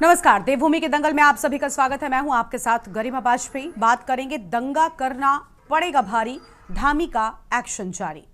नमस्कार, देवभूमि के दंगल में आप सभी का स्वागत है। मैं हूं आपके साथ गरिमा वाजपेयी। बात करेंगे दंगा करना पड़ेगा भारी, धामी का एक्शन जारी।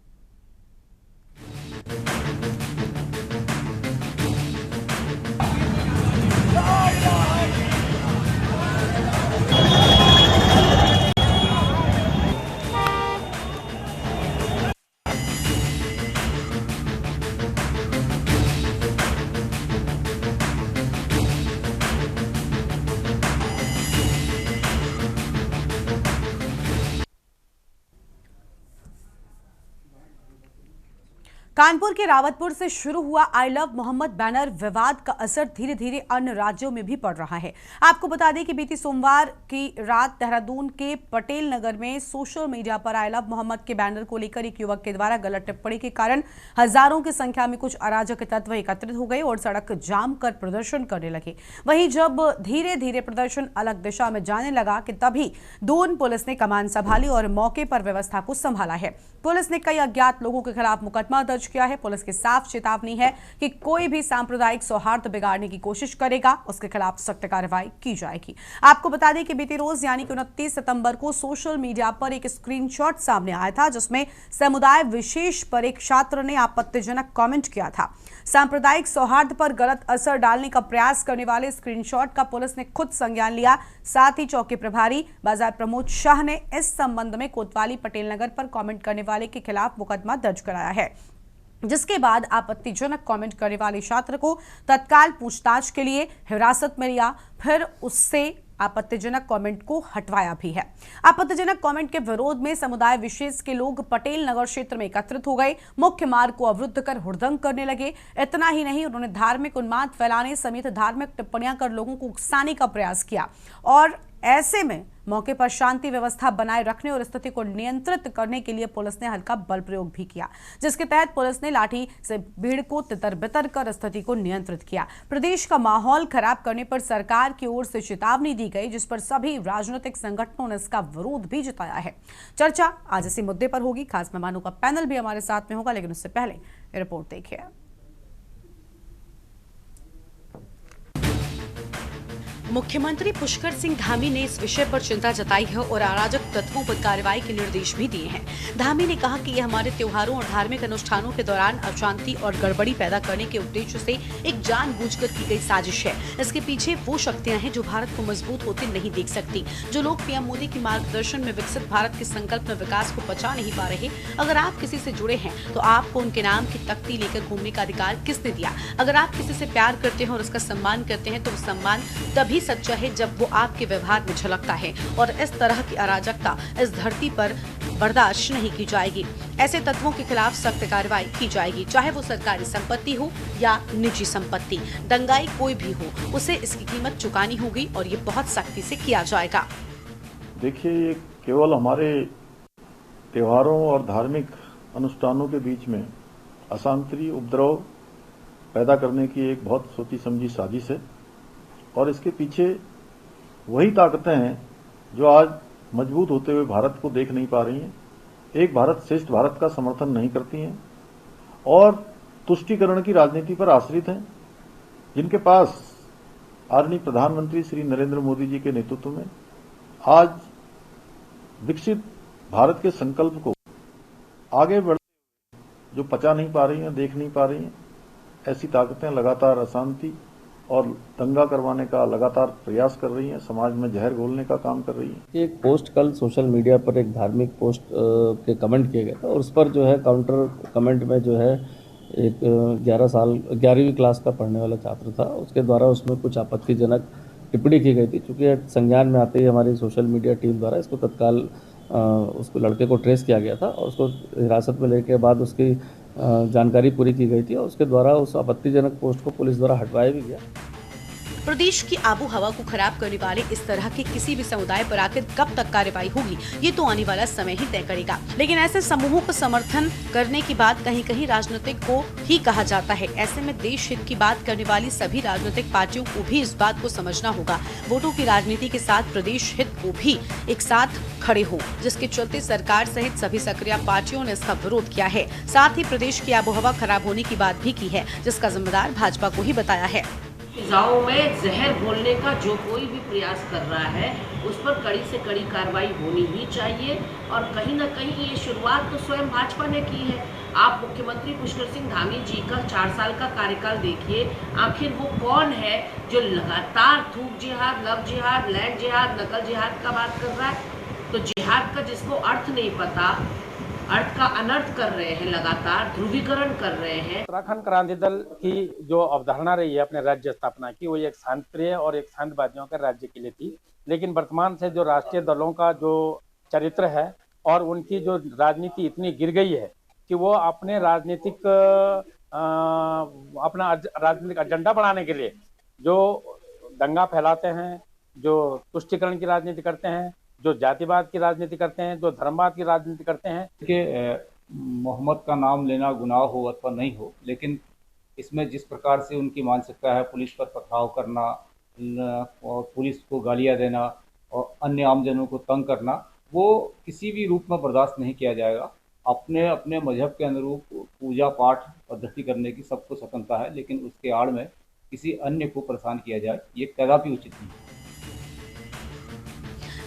कानपुर के रावतपुर से शुरू हुआ आई लव मोहम्मद बैनर विवाद का असर धीरे धीरे अन्य राज्यों में भी पड़ रहा है। आपको बता दें कि बीती सोमवार की रात देहरादून के पटेल नगर में सोशल मीडिया पर आई लव मोहम्मद के बैनर को लेकर एक युवक के द्वारा गलत टिप्पणी के कारण हजारों की संख्या में कुछ अराजक तत्व एकत्रित हो गए और सड़क जाम कर प्रदर्शन करने लगे। वहीं जब धीरे धीरे प्रदर्शन अलग दिशा में जाने लगा कि तभी दून पुलिस ने कमान संभाली और मौके पर व्यवस्था को संभाला है। पुलिस ने कई अज्ञात लोगों के खिलाफ मुकदमा दर्ज किया है। पुलिस की साफ चेतावनी है कि कोई भी सांप्रदायिक सौहार्द बिगाड़ने की कोशिश करेगा उसके खिलाफ सख्त कार्रवाई की जाएगी। आपको बता दें कि बीती रोज यानी कि 29 सितंबर को सोशल मीडिया पर एक स्क्रीनशॉट सामने आया था जिसमें समुदाय विशेष पर एक छात्र ने आपत्तिजनक कमेंट किया था। सांप्रदायिक सौहार्द पर गलत असर डालने का प्रयास करने वाले स्क्रीनशॉट का पुलिस ने खुद संज्ञान लिया। साथ ही चौकी प्रभारी बाजार प्रमोद शाह ने इस संबंध में कोतवाली पटेल नगर पर कमेंट करने वाले के खिलाफ मुकदमा दर्ज कराया है, जिसके बाद आपत्तिजनक कमेंट करने वाले छात्र को तत्काल पूछताछ के लिए हिरासत में लिया, फिर उससे आपत्तिजनक कमेंट को हटवाया भी है। आपत्तिजनक कमेंट के विरोध में समुदाय विशेष के लोग पटेल नगर क्षेत्र में एकत्रित हो गए, मुख्य मार्ग को अवरुद्ध कर हुड़दंग करने लगे। इतना ही नहीं, उन्होंने धार्मिक उन्माद फैलाने समेत धार्मिक टिप्पणियां कर लोगों को उकसाने का प्रयास किया और ऐसे में मौके पर शांति व्यवस्था बनाए रखने और स्थिति को नियंत्रित करने के लिए पुलिस ने हल्का बल प्रयोग भी किया, जिसके तहत पुलिस ने लाठी से भीड़ को तितर-बितर कर स्थिति को नियंत्रित किया। प्रदेश का माहौल खराब करने पर सरकार की ओर से चेतावनी दी गई, जिस पर सभी राजनीतिक संगठनों ने इसका विरोध भी जताया है। चर्चा आज इसी मुद्दे पर होगी। खास मेहमानों का पैनल भी हमारे साथ में होगा, लेकिन उससे पहले रिपोर्ट देखिए। मुख्यमंत्री पुष्कर सिंह धामी ने इस विषय पर चिंता जताई है और अराजक तत्वों पर कार्रवाई के निर्देश भी दिए हैं। धामी ने कहा कि यह हमारे त्योहारों और धार्मिक अनुष्ठानों के दौरान अशांति और गड़बड़ी पैदा करने के उद्देश्य से एक जानबूझकर की गई साजिश है। इसके पीछे वो शक्तियां हैं जो भारत को मजबूत होते नहीं देख सकती, जो लोग पीएम मोदी के मार्गदर्शन में विकसित भारत के संकल्प में विकास को पचा नहीं पा रहे। अगर आप किसी से जुड़े हैं तो आपको उनके नाम की तख्ती लेकर घूमने का अधिकार किसने दिया? अगर आप किसी से प्यार करते हैं और उसका सम्मान करते हैं तो वो सम्मान तभी सच्चा है जब वो आपके व्यवहार में झलकता है और इस तरह की अराजकता इस धरती पर बर्दाश्त नहीं की जाएगी। ऐसे तत्वों के खिलाफ सख्त कार्रवाई की जाएगी, चाहे वो सरकारी संपत्ति हो या निजी संपत्ति। दंगाई कोई भी हो, उसे इसकी कीमत चुकानी होगी और ये बहुत सख्ती से किया जाएगा। देखिए, ये केवल हमारे त्योहारों और धार्मिक अनुष्ठानों के बीच में अशांति उपद्रव पैदा करने की एक बहुत सोची समझी साजिश है और इसके पीछे वही ताकतें हैं जो आज मजबूत होते हुए भारत को देख नहीं पा रही हैं, एक भारत श्रेष्ठ भारत का समर्थन नहीं करती हैं और तुष्टीकरण की राजनीति पर आश्रित हैं, जिनके पास आदरणीय प्रधानमंत्री श्री नरेंद्र मोदी जी के नेतृत्व में आज विकसित भारत के संकल्प को आगे बढ़ जो पचा नहीं पा रही हैं, देख नहीं पा रही हैं, ऐसी ताकतें लगातार अशांति और दंगा करवाने का लगातार प्रयास कर रही हैं, समाज में जहर घोलने का काम कर रही हैं। एक पोस्ट कल सोशल मीडिया पर एक धार्मिक पोस्ट के कमेंट किए गए थे और उस पर जो है काउंटर कमेंट में जो है एक 11वीं क्लास का पढ़ने वाला छात्र था, उसके द्वारा उसमें कुछ आपत्तिजनक टिप्पणी की गई थी। चूँकि संज्ञान में आते ही हमारी सोशल मीडिया टीम द्वारा इसको तत्काल उसको लड़के को ट्रेस किया गया था और उसको हिरासत में लेने के बाद उसकी जानकारी पूरी की गई थी और उसके द्वारा उस आपत्तिजनक पोस्ट को पुलिस द्वारा हटवाया भी गया। प्रदेश की आबो हवा को खराब करने वाले इस तरह के किसी भी समुदाय पर आखिर कब तक कार्रवाई होगी, ये तो आने वाला समय ही तय करेगा। लेकिन ऐसे समूहों को समर्थन करने की बात कहीं कहीं राजनीतिक को ही कहा जाता है। ऐसे में देश हित की बात करने वाली सभी राजनीतिक पार्टियों को भी इस बात को समझना होगा, वोटों की राजनीति के साथ प्रदेश हित को भी एक साथ खड़े हो, जिसके चलते सरकार सहित सभी सक्रिय पार्टियों ने इसका विरोध किया है। साथ ही प्रदेश की आबोहवा खराब होने की बात भी की है, जिसका जिम्मेदार भाजपा को ही बताया है। फिजाओं में जहर घोलने का जो कोई भी प्रयास कर रहा है उस पर कड़ी से कड़ी कार्रवाई होनी ही चाहिए। और कहीं ना कहीं ये शुरुआत तो स्वयं भाजपा ने की है। आप मुख्यमंत्री पुष्कर सिंह धामी जी का 4 साल का कार्यकाल देखिए, आखिर वो कौन है जो लगातार थूक जिहाद, लव जिहाद, लैंड जिहाद, नकल जिहाद का बात कर रहा है। तो जिहाद का जिसको अर्थ नहीं पता, अर्थ का अनर्थ कर रहे हैं, लगातार ध्रुवीकरण कर रहे हैं। उत्तराखंड क्रांति दल की जो अवधारणा रही है अपने राज्य स्थापना की, वो एक शांत प्रिय और एक शांतवादियों के राज्य के लिए थी। लेकिन वर्तमान से जो राष्ट्रीय दलों का जो चरित्र है और उनकी जो राजनीति इतनी गिर गई है कि वो अपने अपना राजनीतिक एजेंडा बढ़ाने के लिए जो दंगा फैलाते हैं, जो तुष्टीकरण की राजनीति करते हैं, जो जातिवाद की राजनीति करते हैं, जो धर्मवाद की राजनीति करते हैं। कि मोहम्मद का नाम लेना गुनाह हो अथवा नहीं हो, लेकिन इसमें जिस प्रकार से उनकी मानसिकता है, पुलिस पर पथराव करना और पुलिस को गालियां देना और अन्य आमजनों को तंग करना, वो किसी भी रूप में बर्दाश्त नहीं किया जाएगा। अपने अपने मजहब के अनुरूप पूजा पाठ पद्धति करने की सबको स्वतंत्रता है, लेकिन उसके आड़ में किसी अन्य को परेशान किया जाए, ये कदापि उचित नहीं है।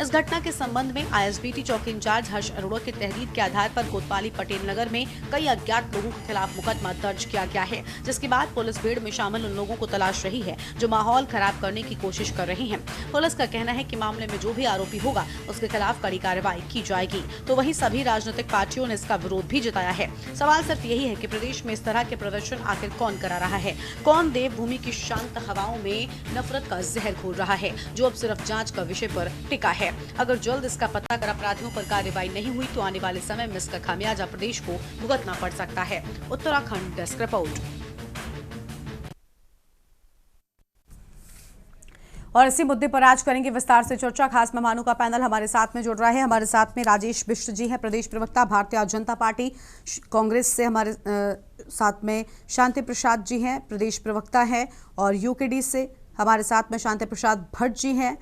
इस घटना के संबंध में आईएसबीटी चौकी इंचार्ज हर्ष अरोड़ा की तहरीर के आधार पर कोतवाली पटेल नगर में कई अज्ञात लोगों के खिलाफ मुकदमा दर्ज किया गया है, जिसके बाद पुलिस भीड़ में शामिल उन लोगों को तलाश रही है जो माहौल खराब करने की कोशिश कर रही हैं। पुलिस का कहना है कि मामले में जो भी आरोपी होगा उसके खिलाफ कड़ी कार्रवाई की जाएगी। तो वहीं सभी राजनीतिक पार्टियों ने इसका विरोध भी जताया है। सवाल सिर्फ यही है कि प्रदेश में इस तरह के प्रदर्शन आखिर कौन करा रहा है, कौन देवभूमि की शांत हवाओं में नफरत का जहर घोल रहा है, जो अब सिर्फ जांच का विषय पर टिका है। अगर जल्द इसका पता कर अपराधियों पर कार्रवाई नहीं हुई तो आने वाले समय में इसका खामियाजा प्रदेश को भुगतना पड़ सकता है। Uttarakhand desk report. और इसी मुद्दे पर आज करेंगे विस्तार से चर्चा। खास मेहमानों का पैनल हमारे साथ में जुड़ रहा है। हमारे साथ में राजेश बिष्ट जी हैं, प्रदेश प्रवक्ता भारतीय जनता पार्टी कांग्रेस से। हमारे साथ में शांति प्रसाद जी हैं, प्रदेश प्रवक्ता है। और यूकेडी से हमारे साथ में शांति प्रसाद भट्ट जी हैं।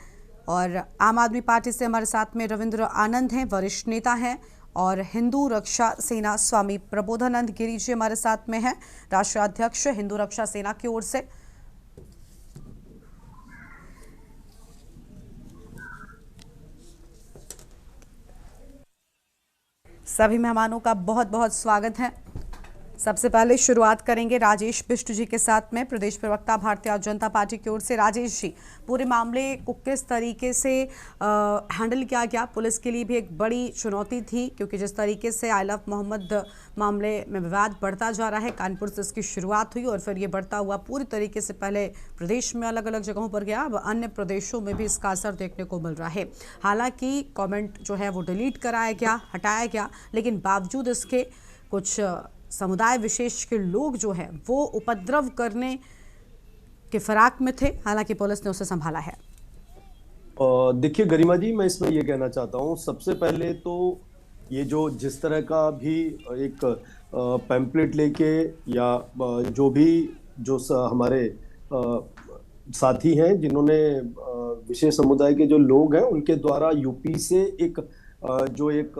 और आम आदमी पार्टी से हमारे साथ में रविंद्र आनंद हैं, वरिष्ठ नेता हैं। और हिंदू रक्षा सेना स्वामी प्रबोधानंद गिरी जी हमारे साथ में हैं, राष्ट्रीय अध्यक्ष हिंदू रक्षा सेना की ओर से। सभी मेहमानों का बहुत बहुत स्वागत है। सबसे पहले शुरुआत करेंगे राजेश बिष्ट जी के साथ में, प्रदेश प्रवक्ता भारतीय जनता पार्टी की ओर से। राजेश जी, पूरे मामले को किस तरीके से हैंडल किया गया? पुलिस के लिए भी एक बड़ी चुनौती थी, क्योंकि जिस तरीके से आई लव मोहम्मद मामले में विवाद बढ़ता जा रहा है, कानपुर से इसकी शुरुआत हुई और फिर ये बढ़ता हुआ पूरी तरीके से पहले प्रदेश में अलग अलग जगहों पर गया, अब अन्य प्रदेशों में भी इसका असर देखने को मिल रहा है। हालांकि कमेंट जो है वो डिलीट कराया गया, हटाया गया, लेकिन बावजूद इसके कुछ समुदाय विशेष के लोग जो हैं वो उपद्रव करने के फिराक में थे। हालांकि पुलिस ने उसे संभाला है। देखिए गरिमा जी, मैं इसमें ये कहना चाहता हूँ, सबसे पहले तो ये जो जिस तरह का भी एक पैम्पलेट लेके या जो भी जो हमारे साथी हैं जिन्होंने विशेष समुदाय के जो लोग हैं उनके द्वारा यूपी से एक जो एक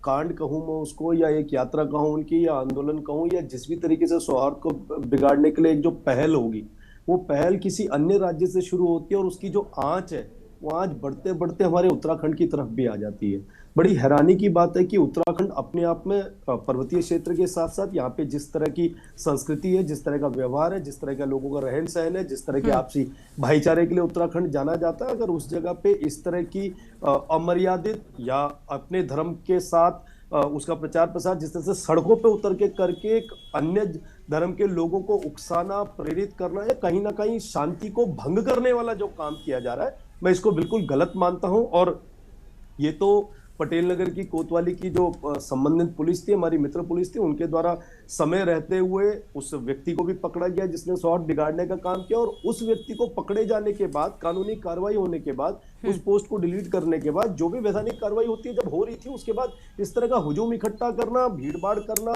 कांड कहूँ मैं उसको, या एक यात्रा कहूँ उनकी, या आंदोलन कहूँ, या जिस भी तरीके से सौहार्द को बिगाड़ने के लिए एक जो पहल होगी, वो पहल किसी अन्य राज्य से शुरू होती है और उसकी जो आंच है वो आंच बढ़ते बढ़ते हमारे उत्तराखंड की तरफ भी आ जाती है। बड़ी हैरानी की बात है कि उत्तराखंड अपने आप में पर्वतीय क्षेत्र के साथ साथ यहाँ पे जिस तरह की संस्कृति है, जिस तरह का व्यवहार है, जिस तरह का लोगों का रहन सहन है, जिस तरह के आपसी भाईचारे के लिए उत्तराखंड जाना जाता है, अगर उस जगह पे इस तरह की अमर्यादित या अपने धर्म के साथ उसका प्रचार प्रसार जिस तरह से सड़कों पे उतर के करके एक अन्य धर्म के लोगों को उकसाना, प्रेरित करना या कहीं ना कहीं शांति को भंग करने वाला जो काम किया जा रहा है, मैं इसको बिल्कुल गलत मानता हूं। और ये तो पटेल नगर की कोतवाली की जो संबंधित पुलिस थी, हमारी मित्र पुलिस थी, उनके द्वारा समय रहते हुए उस व्यक्ति को भी पकड़ा गया जिसने सौहार्द बिगाड़ने का काम किया, और उस व्यक्ति को पकड़े जाने के बाद, कानूनी कार्रवाई होने के बाद, उस पोस्ट को डिलीट करने के बाद जो भी वैधानिक कार्रवाई होती है जब हो रही थी, उसके बाद इस तरह का हुजूम इकट्ठा करना, भीड़-भाड़ करना,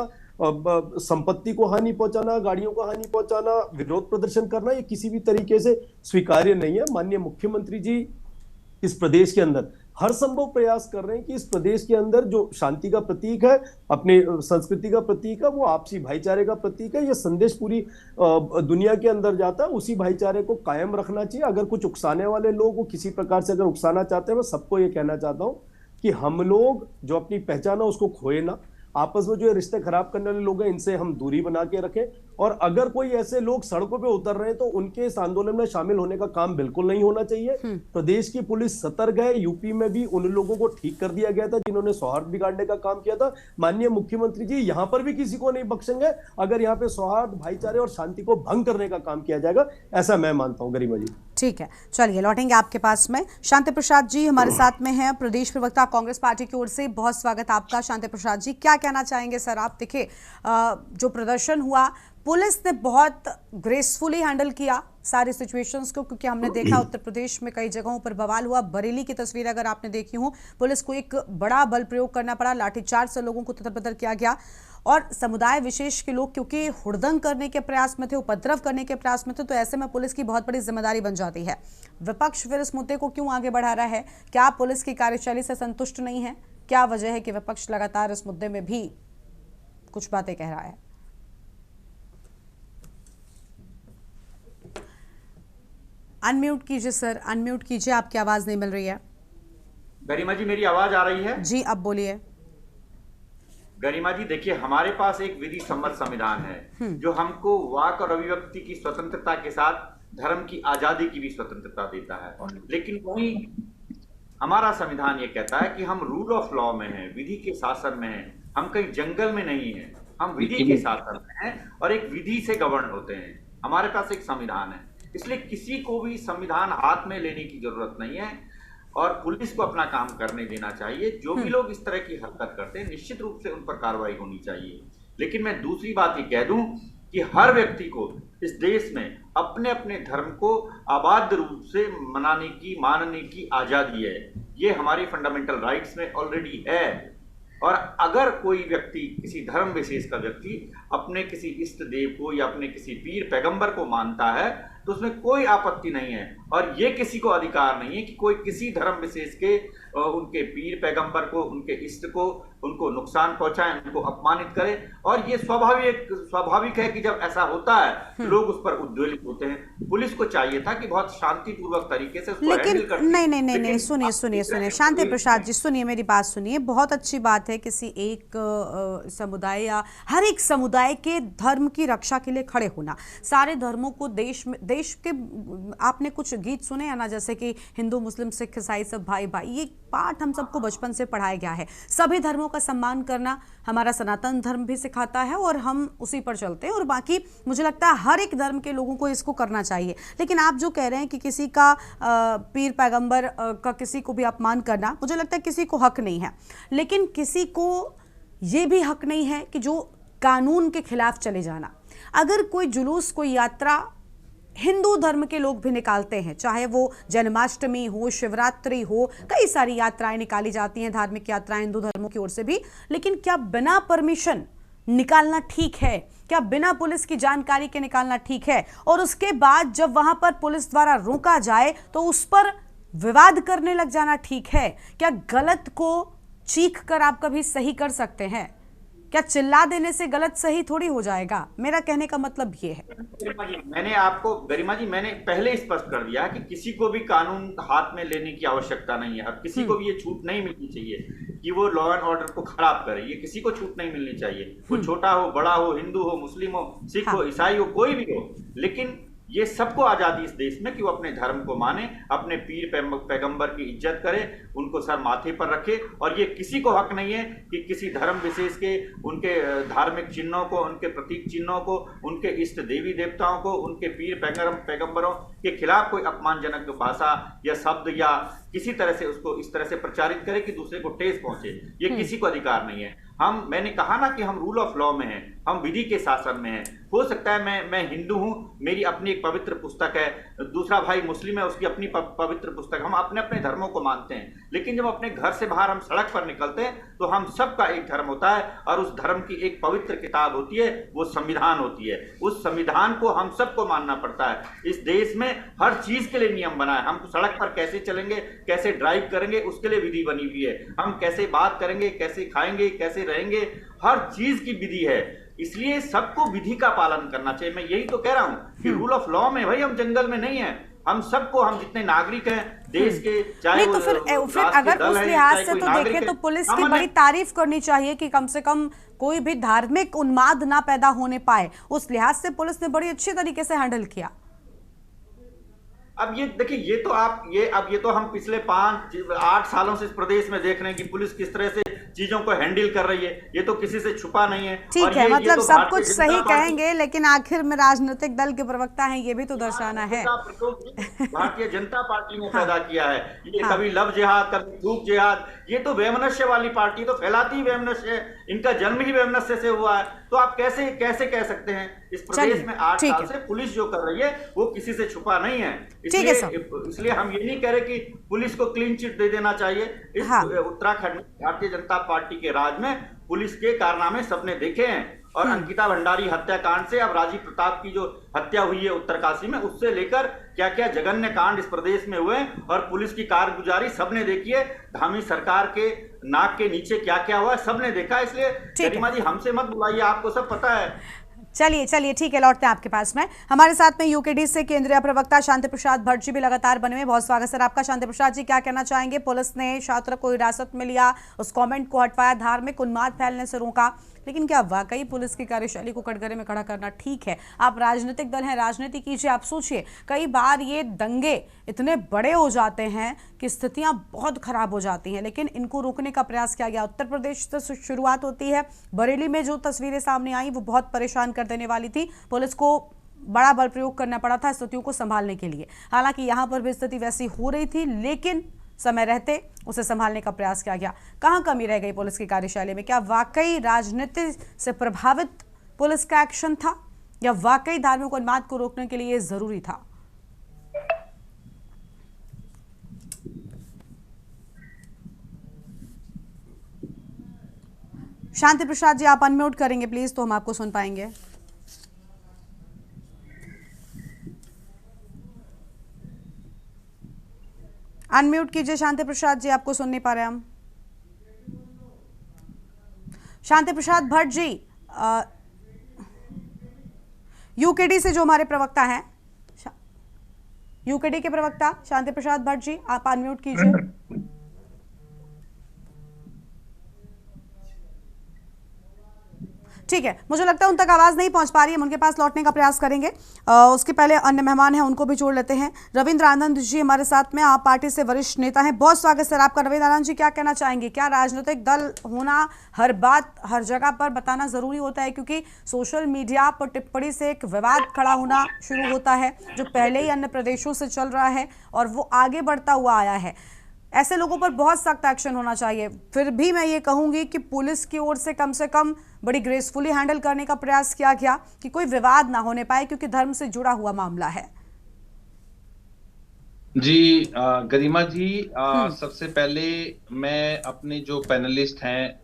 संपत्ति को हानि पहुंचाना, गाड़ियों को हानि पहुंचाना, विरोध प्रदर्शन करना, ये किसी भी तरीके से स्वीकार्य नहीं है। माननीय मुख्यमंत्री जी इस प्रदेश के अंदर हर संभव प्रयास कर रहे हैं कि इस प्रदेश के अंदर जो शांति का प्रतीक है, अपनी संस्कृति का प्रतीक है, वो आपसी भाईचारे का प्रतीक है। ये संदेश पूरी दुनिया के अंदर जाता है। उसी भाईचारे को कायम रखना चाहिए। अगर कुछ उकसाने वाले लोग वो किसी प्रकार से अगर उकसाना चाहते हैं, मैं सबको ये कहना चाहता हूं कि हम लोग जो अपनी पहचान है उसको खोए ना। आपस में जो रिश्ते खराब करने वाले लोग हैं, इनसे हम दूरी बना के रखें। और अगर कोई ऐसे लोग सड़कों पे उतर रहे हैं तो उनके इस आंदोलन में शामिल होने का काम बिल्कुल नहीं होना चाहिए। प्रदेश की पुलिस सतर्क है। यूपी में भी उन लोगों को ठीक कर दिया गया था जिन्होंने सौहार्द बिगाड़ने का काम किया था। माननीय मुख्यमंत्री जी यहां पर भी किसी को नहीं बख्शेंगे अगर यहाँ पे सौहार्द, भाईचारे और शांति को भंग करने का काम किया जाएगा, ऐसा मैं मानता हूं। गरिमा जी, ठीक है, चलिए लौटेंगे आपके पास में। शांति प्रसाद जी हमारे साथ में हैं, प्रदेश प्रवक्ता कांग्रेस पार्टी की ओर से। बहुत स्वागत आपका शांति प्रसाद जी। क्या कहना चाहेंगे सर आप? देखिए जो प्रदर्शन हुआ, पुलिस ने बहुत ग्रेसफुली हैंडल किया सारी सिचुएशंस को, क्योंकि हमने देखा उत्तर प्रदेश में कई जगहों पर बवाल हुआ। बरेली की तस्वीर अगर आपने देखी हो, पुलिस को एक बड़ा बल प्रयोग करना पड़ा, लाठीचार्ज से लोगों को तितर-बितर किया गया। और समुदाय विशेष के लोग क्योंकि हुड़दंग करने के प्रयास में थे, उपद्रव करने के प्रयास में थे, तो ऐसे में पुलिस की बहुत बड़ी जिम्मेदारी बन जाती है। विपक्ष फिर इस मुद्दे को क्यों आगे बढ़ा रहा है? क्या पुलिस की कार्यशैली से संतुष्ट नहीं है? क्या वजह है कि विपक्ष लगातार इस मुद्दे में भी कुछ बातें कह रहा है? अनम्यूट कीजिए सर, अनम्यूट कीजिए, आपकी आवाज नहीं मिल रही है। गरिमा जी मेरी आवाज आ रही है? जी अब बोलिए। गरिमा जी देखिए, हमारे पास एक विधि सम्मत संविधान है जो हमको वाक और अभिव्यक्ति की स्वतंत्रता के साथ धर्म की आजादी की भी स्वतंत्रता देता है। लेकिन वही हमारा संविधान ये कहता है कि हम रूल ऑफ लॉ में हैं, विधि के शासन में हैं। हम कहीं जंगल में नहीं हैं, हम विधि के शासन में हैं और एक विधि से गवर्न होते हैं। हमारे पास एक संविधान है, इसलिए किसी को भी संविधान हाथ में लेने की जरूरत नहीं है और पुलिस को अपना काम करने देना चाहिए। जो भी लोग इस तरह की हरकत करते हैं निश्चित रूप से उन पर कार्रवाई होनी चाहिए। लेकिन मैं दूसरी बात ये कह दूं कि हर व्यक्ति को इस देश में अपने अपने धर्म को आबाद रूप से मनाने की, मानने की आजादी है। ये हमारी फंडामेंटल राइट्स में ऑलरेडी है। और अगर कोई व्यक्ति, किसी धर्म विशेष का व्यक्ति अपने किसी इष्ट देव को या अपने किसी पीर पैगंबर को मानता है तो उसमें कोई आपत्ति नहीं है। और ये किसी को अधिकार नहीं है कि कोई किसी धर्म विशेष के उनके पीर पैगंबर को, उनके इष्ट को, उनको नुकसान पहुंचाए, उनको अपमानित करे। और ये स्वाभाविक है कि जब ऐसा होता है लोग उस पर उद्वेलित होते हैं। पुलिस को चाहिए था कि बहुत शांतिपूर्वक तरीके से उसको हैंडल करती। नहीं, सुनिए शांति प्रसाद जी, सुनिए मेरी बात सुनिए। बहुत अच्छी बात है किसी एक समुदाय या हर एक समुदाय के धर्म की रक्षा के लिए खड़े होना। सारे धर्मों को देश के आपने कुछ गीत सुने हैं ना, जैसे कि हिंदू, मुस्लिम, सिख, ईसाई सब भाई भाई, ये पाठ हम सबको बचपन से पढ़ाया गया है। सभी धर्मों का सम्मान करना हमारा सनातन धर्म भी सिखाता है और हम उसी पर चलते हैं। और बाकी मुझे लगता है हर एक धर्म के लोगों को इसको करना चाहिए। लेकिन आप जो कह रहे हैं कि किसी का पीर पैगंबर का किसी को भी अपमान करना, मुझे लगता है किसी को हक नहीं है। लेकिन किसी को ये भी हक नहीं है कि जो कानून के खिलाफ चले जाना। अगर कोई जुलूस, कोई यात्रा हिंदू धर्म के लोग भी निकालते हैं, चाहे वो जन्माष्टमी हो, शिवरात्रि हो, कई सारी यात्राएं निकाली जाती हैं, धार्मिक यात्राएं हिंदू धर्मों की ओर से भी। लेकिन क्या बिना परमिशन निकालना ठीक है? क्या बिना पुलिस की जानकारी के निकालना ठीक है? और उसके बाद जब वहां पर पुलिस द्वारा रोका जाए तो उस पर विवाद करने लग जाना ठीक है? क्या गलत को चीख कर आप कभी सही कर सकते हैं? क्या चिल्ला देने से गलत सही थोड़ी हो जाएगा? मेरा कहने का मतलब ये है। मैंने आपको, गरिमा जी, मैंने पहले स्पष्ट कर दिया कि किसी को भी कानून हाथ में लेने की आवश्यकता नहीं है और किसी को भी ये छूट नहीं मिलनी चाहिए कि वो लॉ एंड ऑर्डर को खराब करे। ये किसी को छूट नहीं मिलनी चाहिए, वो छोटा हो, बड़ा हो, हिंदू हो, मुस्लिम हो, सिख हो, ईसाई हो, कोई भी हो। लेकिन ये सबको आजादी इस देश में कि वो अपने धर्म को माने, अपने पीर पैगंबर की इज्जत करे, उनको सर माथे पर रखे। और ये किसी को हक नहीं है कि किसी धर्म विशेष के, उनके धार्मिक चिन्हों को, उनके प्रतीक चिन्हों को, उनके इष्ट देवी देवताओं को, उनके पीर पैगंबरों के खिलाफ कोई अपमानजनक भाषा या शब्द या किसी तरह से उसको इस तरह से प्रचारित करे कि दूसरे को ठेस पहुंचे। ये किसी को अधिकार नहीं है। मैंने कहा ना कि हम रूल ऑफ लॉ में हैं। हम विधि के शासन में हैं। हो सकता है मैं हिंदू हूं, मेरी अपनी एक पवित्र पुस्तक है, दूसरा भाई मुस्लिम है, उसकी अपनी पवित्र पुस्तक। हम अपने अपने धर्मों को मानते हैं, लेकिन जब अपने घर से बाहर हम सड़क पर निकलते हैं तो हम सबका एक धर्म होता है और उस धर्म की एक पवित्र किताब होती है, वो संविधान होती है। उस संविधान को हम सबको मानना पड़ता है। इस देश में हर चीज के लिए नियम बना है। हम सड़क पर कैसे चलेंगे, कैसे ड्राइव करेंगे, उसके लिए विधि बनी हुई है। हम कैसे बात करेंगे, कैसे खाएंगे, कैसे रहेंगे, हर चीज की विधि है। इसलिए सबको विधि का पालन करना चाहिए। मैं यही तो कह रहा हूं कि रूल ऑफ लॉ में भाई हम जंगल में नहीं है। हम सबको, हम जितने नागरिक हैं देश के, चाहे नहीं तो फिर अगर उस लिहाज से तो देखें तो पुलिस की बड़ी तारीफ करनी चाहिए कि कम से कम कोई भी धार्मिक उन्माद ना पैदा होने पाए। उस लिहाज से पुलिस ने बड़ी अच्छे तरीके से हैंडल किया। अब ये देखिए, ये तो हम पिछले 5-8 सालों से इस प्रदेश में देख रहे हैं कि पुलिस किस तरह से चीजों को हैंडल कर रही है। ये तो किसी से छुपा नहीं है। ठीक है, मतलब सब कुछ सही कहेंगे, लेकिन आखिर में राजनीतिक दल के प्रवक्ता हैं, ये भी तो दर्शाना है। भारतीय जनता पार्टी ने पैदा किया है ये। कभी लव जिहाद, कभी थूक जिहाद। ये तो वैमनस्य वाली पार्टी, तो फैलाती ही वैमनस्य है। इनका जन्म ही वैमनस्य से हुआ है। तो आप कैसे कह सकते हैं? इस प्रदेश में 8 साल से पुलिस जो कर रही है वो किसी से छुपा नहीं है। इसलिए हम ये नहीं कह रहे कि पुलिस को क्लीन चिट दे देना चाहिए। इस उत्तराखंड में भारतीय जनता पार्टी के राज में पुलिस के कारनामे सबने देखे हैं। और अंकिता भंडारी हत्याकांड से अब राजीव प्रताप की जो हत्या हुई है उत्तरकाशी में, उससे लेकर क्या क्या जघन्य कांड इस प्रदेश में हुए और पुलिस की कारगुजारी सबने देखी है। धामी सरकार के नाक के नीचे क्या क्या हुआ सबने देखा। इसलिए गरिमा जी हमसे मत बुलाइए, आपको सब पता है। चलिए ठीक है, लौटते हैं आपके पास में। हमारे साथ में यूकेडी से केंद्रीय प्रवक्ता शांति प्रसाद भट्ट जी भी लगातार बने हुए। बहुत स्वागत सर आपका। शांति प्रसाद जी, क्या कहना चाहेंगे? पुलिस ने छात्र को हिरासत में लिया, उस कमेंट को हटवाया, धार्मिक उन्माद फैलने से रोका, लेकिन क्या वाकई पुलिस की कार्यशैली को कटघरे में खड़ा करना ठीक है? आप राजनीतिक दल हैं, राजनीति कीजिए। आप सोचिए, कई बार ये दंगे इतने बड़े हो जाते हैं कि स्थितियां बहुत खराब हो जाती हैं, लेकिन इनको रोकने का प्रयास किया गया। उत्तर प्रदेश से शुरुआत होती है। बरेली में जो तस्वीरें सामने आई वो बहुत परेशान कर देने वाली थी। पुलिस को बड़ा बल प्रयोग करना पड़ा था स्थितियों को संभालने के लिए। हालांकि यहाँ पर भी स्थिति वैसी हो रही थी, लेकिन समय रहते उसे संभालने का प्रयास किया गया। कहां कमी रह गई पुलिस की कार्यशैली में? क्या वाकई राजनीति से प्रभावित पुलिस का एक्शन था, या वाकई धार्मिक उन्माद को रोकने के लिए ये जरूरी था? शांति प्रसाद जी, आप अनम्यूट करेंगे प्लीज, तो हम आपको सुन पाएंगे। अनम्यूट कीजिए शांति प्रसाद जी, आपको सुन नहीं पा रहे हम। शांति प्रसाद भट्ट जी, यूकेडी से जो हमारे प्रवक्ता हैं, यूकेडी के प्रवक्ता शांति प्रसाद भट्ट जी, आप अनम्यूट कीजिए। ठीक है, मुझे लगता है उन तक आवाज़ नहीं पहुंच पा रही है, हम उनके पास लौटने का प्रयास करेंगे। उसके पहले अन्य मेहमान हैं, उनको भी जोड़ लेते हैं। रविंद्र आनंद जी हमारे साथ में, आप पार्टी से वरिष्ठ नेता हैं। बहुत स्वागत सर आपका। रविंद्र आनंद जी, क्या कहना चाहेंगे? क्या राजनीतिक दल होना, हर बात हर जगह पर बताना ज़रूरी होता है? क्योंकि सोशल मीडिया पर टिप्पणी से एक विवाद खड़ा होना शुरू होता है, जो पहले ही अन्य प्रदेशों से चल रहा है और वो आगे बढ़ता हुआ आया है। ऐसे लोगों पर बहुत सख्त एक्शन होना चाहिए। फिर भी मैं ये कहूंगी कि पुलिस की ओर से कम बड़ी ग्रेसफुली हैंडल करने का प्रयास किया गया कि कोई विवाद ना होने पाए, क्योंकि धर्म से जुड़ा हुआ मामला है। जी गरिमा जी, सबसे पहले मैं अपने जो पैनलिस्ट हैं,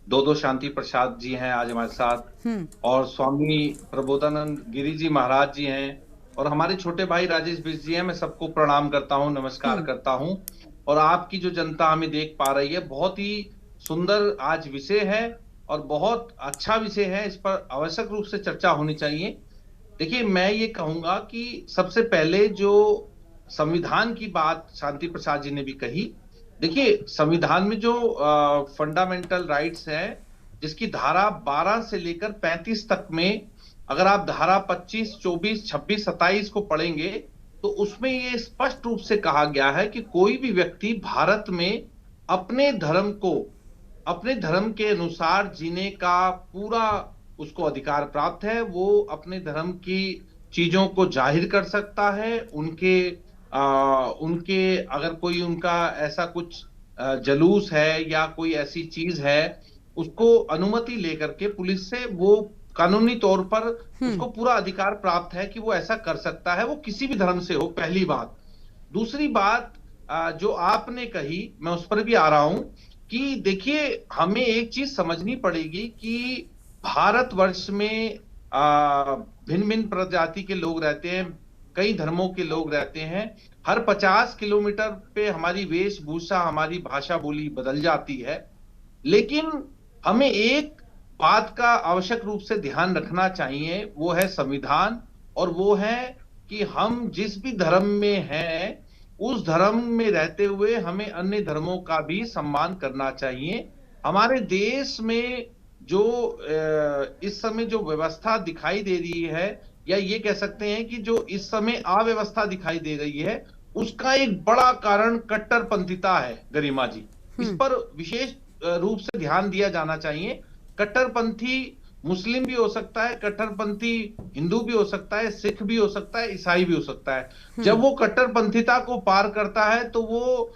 दो शांति प्रसाद जी हैं आज हमारे साथ, और स्वामी प्रबोधानंद गिरी जी महाराज जी हैं, और हमारे छोटे भाई राजेश बिष्ट जी हैं। मैं सबको प्रणाम करता हूं, नमस्कार करता हूं। और आपकी जो जनता हमें देख पा रही है, बहुत ही सुंदर आज विषय है और बहुत अच्छा विषय है। इस पर आवश्यक रूप से चर्चा होनी चाहिए। देखिए, मैं ये कहूंगा कि सबसे पहले जो संविधान की बात शांति प्रसाद जी ने भी कही। देखिए, संविधान में जो फंडामेंटल राइट्स है, जिसकी धारा 12 से लेकर 35 तक में, अगर आप धारा 25, 24, 26, 27 को पढ़ेंगे तो उसमें ये स्पष्ट रूप से कहा गया है कि कोई भी व्यक्ति भारत में अपने धर्म के अनुसार जीने का पूरा उसको अधिकार प्राप्त है। वो अपने धर्म की चीजों को जाहिर कर सकता है। उनके अगर कोई उनका ऐसा कुछ जलूस है या कोई ऐसी चीज है, उसको अनुमति लेकर के पुलिस से वो कानूनी तौर पर उसको पूरा अधिकार प्राप्त है कि वो ऐसा कर सकता है, वो किसी भी धर्म से हो, पहली बात। दूसरी बात जो आपने कही, मैं उस पर भी आ रहा हूं कि देखिए, हमें एक चीज समझनी पड़ेगी कि भारतवर्ष में भिन्न भिन्न प्रजाति के लोग रहते हैं, कई धर्मों के लोग रहते हैं। हर 50 किलोमीटर पे हमारी वेशभूषा, हमारी भाषा बोली बदल जाती है। लेकिन हमें एक बात का आवश्यक रूप से ध्यान रखना चाहिए, वो है संविधान, और वो है कि हम जिस भी धर्म में हैं, उस धर्म में रहते हुए हमें अन्य धर्मों का भी सम्मान करना चाहिए। हमारे देश में जो इस समय जो व्यवस्था दिखाई दे रही है, या ये कह सकते हैं कि जो इस समय अव्यवस्था दिखाई दे रही है, उसका एक बड़ा कारण कट्टरपंथिता है गरिमा जी। इस पर विशेष रूप से ध्यान दिया जाना चाहिए। कट्टरपंथी मुस्लिम भी हो सकता है, कट्टरपंथी हिंदू भी हो सकता है, सिख भी हो सकता है, ईसाई भी हो सकता है। जब वो कट्टरपंथिता को पार करता है तो वो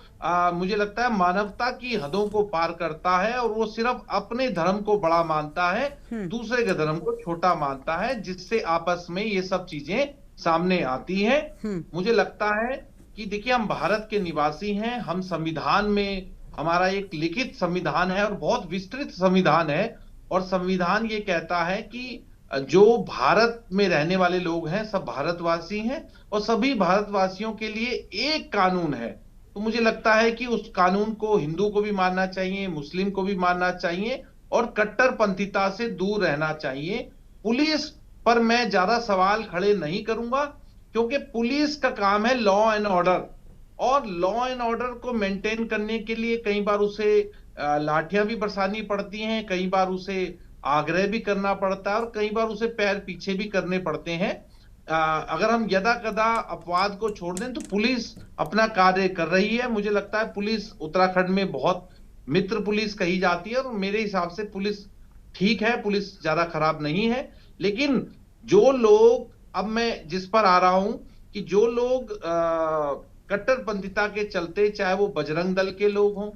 मुझे लगता है मानवता की हदों को पार करता है, और वो सिर्फ अपने धर्म को बड़ा मानता है, दूसरे के धर्म को छोटा मानता है, जिससे आपस में ये सब चीजें सामने आती हैं। मुझे लगता है कि देखिए, हम भारत के निवासी हैं, हम संविधान में, हमारा एक लिखित संविधान है और बहुत विस्तृत संविधान है, और संविधान ये कहता है कि जो भारत में रहने वाले लोग हैं सब भारतवासी हैं, और सभी भारतवासियों के लिए एक कानून है। तो मुझे लगता है कि उस कानून को हिंदू को भी मानना चाहिए, मुस्लिम को भी मानना चाहिए, और कट्टरपंथिता से दूर रहना चाहिए। पुलिस पर मैं ज्यादा सवाल खड़े नहीं करूंगा, क्योंकि पुलिस का काम है लॉ एंड ऑर्डर, और लॉ एंड ऑर्डर को मेंटेन करने के लिए कई बार उसे लाठियां भी बरसानी पड़ती हैं, कई बार उसे आग्रह भी करना पड़ता है, और कई बार उसे पैर पीछे भी करने पड़ते हैं। अगर हम यदा कदा अपवाद को छोड़ दें तो पुलिस अपना कार्य कर रही है। मुझे लगता है पुलिस उत्तराखंड में बहुत मित्र पुलिस कही जाती है, और मेरे हिसाब से पुलिस ठीक है, पुलिस ज्यादा खराब नहीं है। लेकिन जो लोग, अब मैं जिस पर आ रहा हूं कि जो लोग कट्टरपंथिता के चलते, चाहे वो बजरंग दल के लोग हों,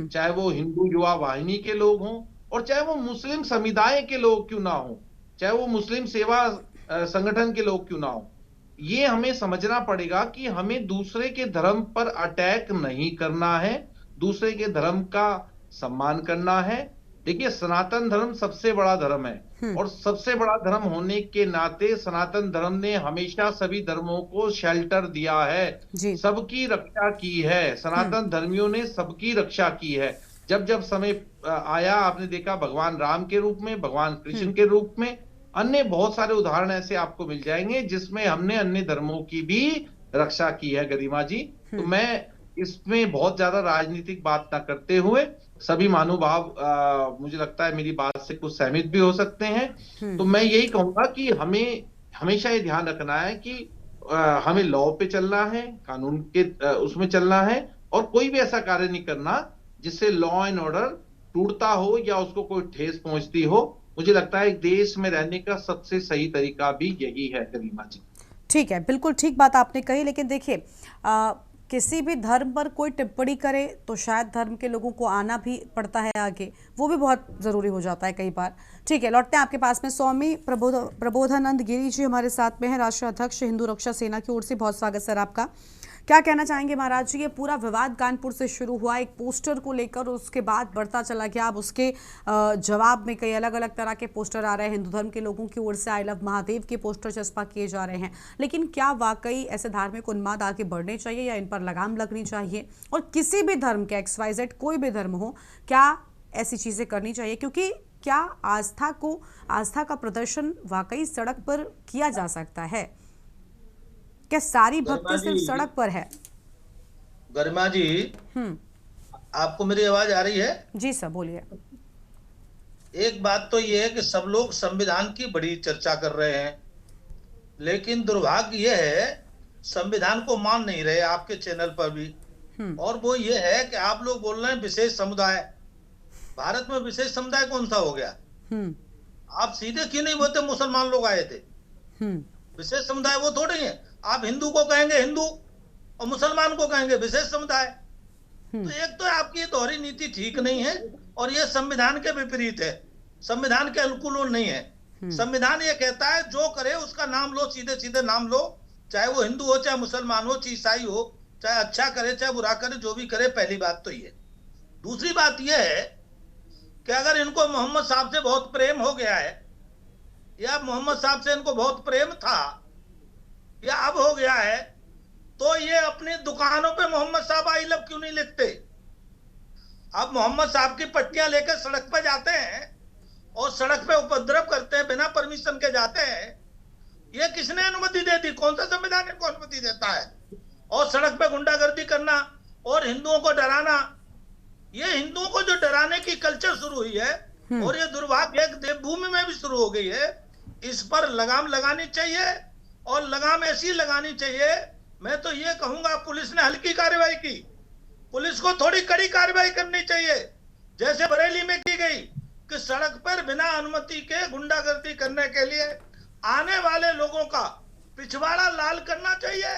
चाहे वो हिंदू युवा वाहिनी के लोग हों, और चाहे वो मुस्लिम समुदाय के लोग क्यों ना हो, चाहे वो मुस्लिम सेवा संगठन के लोग क्यों ना हो, ये हमें समझना पड़ेगा कि हमें दूसरे के धर्म पर अटैक नहीं करना है, दूसरे के धर्म का सम्मान करना है। देखिए, सनातन धर्म सबसे बड़ा धर्म है, और सबसे बड़ा धर्म होने के नाते सनातन धर्म ने हमेशा सभी धर्मों को शेल्टर दिया है, सबकी रक्षा की है। सनातन धर्मियों ने सबकी रक्षा की है। जब जब समय आया, आपने देखा भगवान राम के रूप में, भगवान कृष्ण के रूप में, अन्य बहुत सारे उदाहरण ऐसे आपको मिल जाएंगे जिसमें हमने अन्य धर्मों की भी रक्षा की है गरिमा जी। तो मैं इसमें बहुत ज्यादा राजनीतिक बात ना करते हुए, सभी महानुभाव मुझे लगता है मेरी बात से कुछ सहमत भी हो सकते हैं। तो मैं यही कहूंगा कि हमें हमेशा ये ध्यान रखना है कि हमें लॉ पे चलना है, कानून के उसमें चलना है, और कोई भी ऐसा कार्य नहीं करना जिससे लॉ एंड ऑर्डर टूटता हो या उसको कोई ठेस पहुंचती हो। मुझे लगता है देश में रहने का सबसे सही तरीका भी यही है गरिमा जी। ठीक है, बिल्कुल ठीक बात आपने कही, लेकिन देखिए किसी भी धर्म पर कोई टिप्पणी करे तो शायद धर्म के लोगों को आना भी पड़ता है आगे, वो भी बहुत ज़रूरी हो जाता है कई बार। ठीक है, लौटते हैं आपके पास में। स्वामी प्रबोधानंद गिरी जी हमारे साथ में हैं, राष्ट्रीय अध्यक्ष हिंदू रक्षा सेना की ओर से। बहुत स्वागत सर आपका। क्या कहना चाहेंगे महाराज जी, ये पूरा विवाद कानपुर से शुरू हुआ एक पोस्टर को लेकर, उसके बाद बढ़ता चला गया, अब उसके जवाब में कई अलग अलग तरह के पोस्टर आ रहे हैं। हिंदू धर्म के लोगों की ओर से आई लव महादेव के पोस्टर चस्पा किए जा रहे हैं। लेकिन क्या वाकई ऐसे धार्मिक उन्माद आगे बढ़ने चाहिए या इन पर लगाम लगनी चाहिए? और किसी भी धर्म के XYZ कोई भी धर्म हो, क्या ऐसी चीज़ें करनी चाहिए? क्योंकि क्या आस्था का प्रदर्शन वाकई सड़क पर किया जा सकता है? क्या सारी भक्ति सिर्फ सड़क पर है? गरिमा जी, आपको मेरी आवाज आ रही है? जी सर, बोलिए। एक बात तो ये है कि सब लोग संविधान की बड़ी चर्चा कर रहे हैं, लेकिन दुर्भाग्य यह है संविधान को मान नहीं रहे आपके चैनल पर भी। और वो ये है कि आप लोग बोल रहे हैं विशेष समुदाय। भारत में विशेष समुदाय कौन सा हो गया? आप सीधे क्यों नहीं बोलते मुसलमान लोग आए थे? विशेष समुदाय वो थोड़े हैं। आप हिंदू को कहेंगे हिंदू और मुसलमान को कहेंगे विशेष समुदाय। तो एक तो आपकी ये दोहरी नीति ठीक नहीं है, और ये संविधान के विपरीत है, संविधान के अनुकूल नहीं है। संविधान ये कहता है जो करे उसका नाम लो, सीधे सीधे नाम लो, चाहे वो हिंदू हो, चाहे मुसलमान हो, चाहे ईसाई हो, चाहे अच्छा करे चाहे बुरा करे, जो भी करे। पहली बात तो ये। दूसरी बात ये है कि अगर इनको मोहम्मद साहब से बहुत प्रेम हो गया है, या मोहम्मद साहब से इनको बहुत प्रेम था, या अब हो गया है, तो ये अपनी दुकानों पे मोहम्मद साहब आई लव क्यों नहीं लिखते? अब मोहम्मद साहब की पट्टियां लेकर सड़क पे जाते हैं और सड़क पे उपद्रव करते हैं, बिना परमिशन के जाते हैं। ये किसने अनुमति दे दी? कौन सा संविधान इनको अनुमति देता है? और सड़क पे गुंडागर्दी करना और हिंदुओं को डराना, ये हिंदुओं को जो डराने की कल्चर शुरू हुई है, और ये दुर्भाग्य एक देवभूमि में भी शुरू हो गई है। इस पर लगाम लगानी चाहिए, और लगाम ऐसी लगानी चाहिए। मैं तो ये कहूंगा, पुलिस ने हल्की कार्रवाई की, पुलिस को थोड़ी कड़ी कार्रवाई करनी चाहिए, जैसे बरेली में की गई कि सड़क पर बिना अनुमति के गुंडागर्दी करने के लिए आने वाले लोगों का पिछवाड़ा लाल करना चाहिए,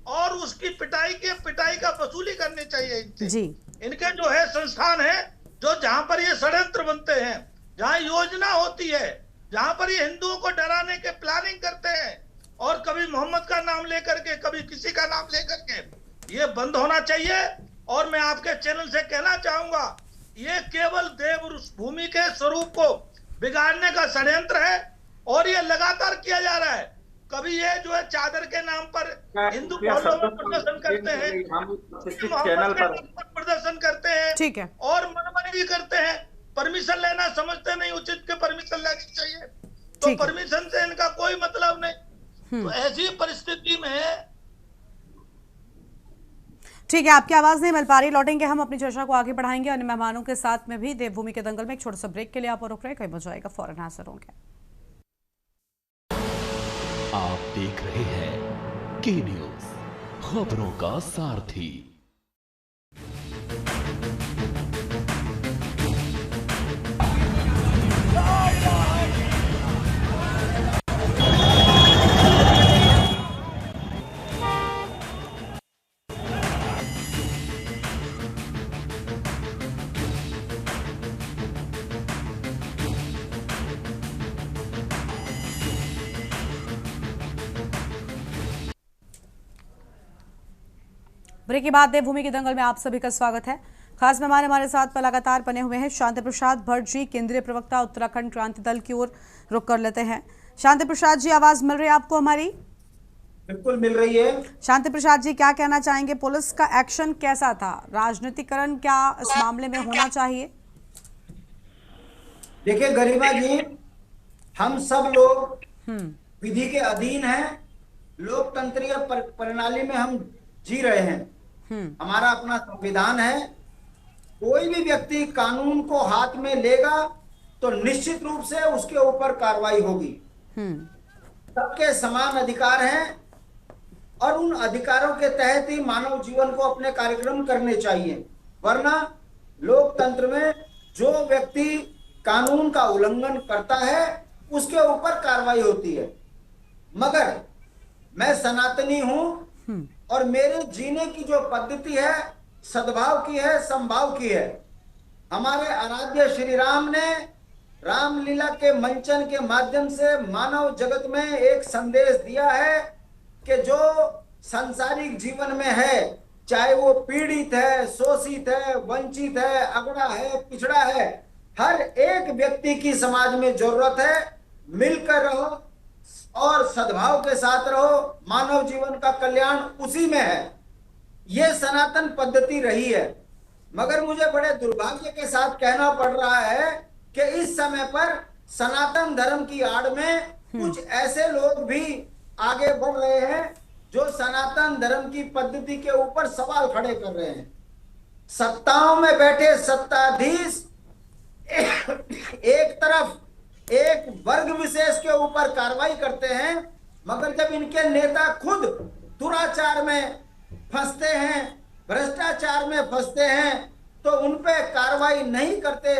और उसकी पिटाई का वसूली करनी चाहिए इनसे। जी। इनके जो है संस्थान है, जो जहां पर ये षड्यंत्र बनते हैं, जहां योजना होती है, जहां पर ये हिंदुओं को डराने के प्लानिंग करते हैं, और कभी मोहम्मद का नाम लेकर के, कभी किसी का नाम लेकर के, ये बंद होना चाहिए। और मैं आपके चैनल से कहना चाहूंगा, ये केवल देवभूमि के स्वरूप को बिगाड़ने का षड्यंत्र है, और ये लगातार किया जा रहा है। कभी ये जो है चादर के नाम पर हिंदू मोहल्लों में प्रदर्शन करते हैं, चैनल पर प्रदर्शन करते हैं, ठीक है, और मनमानी करते हैं। परमिशन लेना समझते नहीं उचित के परमिशन लेनी चाहिए, तो परमिशन से इनका कोई मतलब नहीं। तो ऐसी परिस्थिति में ठीक है, आपकी आवाज नहीं मिल पा रही, लौटेंगे हम अपनी चर्चा को आगे बढ़ाएंगे अन्य मेहमानों के साथ में भी। देवभूमि के दंगल में एक छोटा सा ब्रेक के लिए आप रुक रहे, कहीं हो जाएगा, फौरन हाजिर होंगे। आप देख रहे हैं के न्यूज, खबरों का सारथी। ब्रेक के बाद देवभूमि के दंगल में आप सभी का स्वागत है। खास मेहमान हमारे साथ लगातार बने हुए हैं शांति प्रसाद भट्ट जी, केंद्रीय प्रवक्ता उत्तराखंड क्रांति दल की ओर रुख कर लेते हैं। शांति प्रसाद जी, आवाज मिल रही है आपको हमारी? बिल्कुल मिल रही है। शांति प्रसाद जी, क्या कहना चाहेंगे? पुलिस का एक्शन कैसा था? राजनीतिकरण क्या इस मामले में होना चाहिए? देखिए गरिमा जी, हम सब लोग विधि के अधीन हैं, लोकतंत्रीय प्रणाली में हम जी रहे हैं, हमारा अपना संविधान है। कोई भी व्यक्ति कानून को हाथ में लेगा तो निश्चित रूप से उसके ऊपर कार्रवाई होगी। सबके समान अधिकार हैं, और उन अधिकारों के तहत ही मानव जीवन को अपने कार्यक्रम करने चाहिए, वरना लोकतंत्र में जो व्यक्ति कानून का उल्लंघन करता है उसके ऊपर कार्रवाई होती है। मगर मैं सनातनी हूं, और मेरे जीने की जो पद्धति है सद्भाव की है, समभाव की है। हमारे आराध्य श्री राम ने रामलीला के मंचन के माध्यम से मानव जगत में एक संदेश दिया है कि जो सांसारिक जीवन में है, चाहे वो पीड़ित है, शोषित है, वंचित है, अगड़ा है, पिछड़ा है, हर एक व्यक्ति की समाज में जरूरत है। मिलकर रहो और सद्भाव के साथ रहो, मानव जीवन का कल्याण उसी में है। ये सनातन पद्धति रही है। मगर मुझे बड़े दुर्भाग्य के साथ कहना पड़ रहा है कि इस समय पर सनातन धर्म की आड़ में कुछ ऐसे लोग भी आगे बढ़ रहे हैं जो सनातन धर्म की पद्धति के ऊपर सवाल खड़े कर रहे हैं। सत्ताओं में बैठे सत्ताधीश एक तरफ एक वर्ग विशेष के ऊपर कार्रवाई करते हैं, मगर जब इनके नेता खुद दुराचार में फंसते हैं, भ्रष्टाचार में फंसते हैं, तो उन पे कार्रवाई नहीं करते।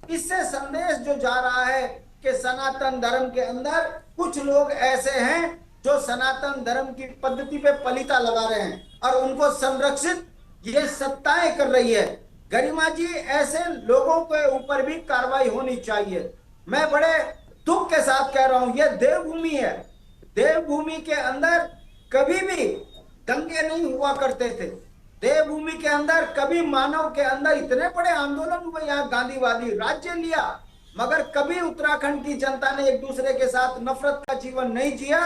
इससे संदेश जो जा रहा है कि सनातन धर्म के अंदर कुछ लोग ऐसे हैं जो सनातन धर्म की पद्धति पे पलीता लगा रहे हैं, और उनको संरक्षित ये सत्ताएं कर रही है। गरिमा जी, ऐसे लोगों के ऊपर भी कार्रवाई होनी चाहिए। मैं बड़े दुख के साथ कह रहा हूं, यह देवभूमि है। देवभूमि के अंदर कभी भी दंगे नहीं हुआ करते थे। देवभूमि के अंदर कभी मानव के अंदर इतने बड़े आंदोलन हुए, यहाँ गांधीवादी राज्य लिया, मगर कभी उत्तराखंड की जनता ने एक दूसरे के साथ नफरत का जीवन नहीं जिया।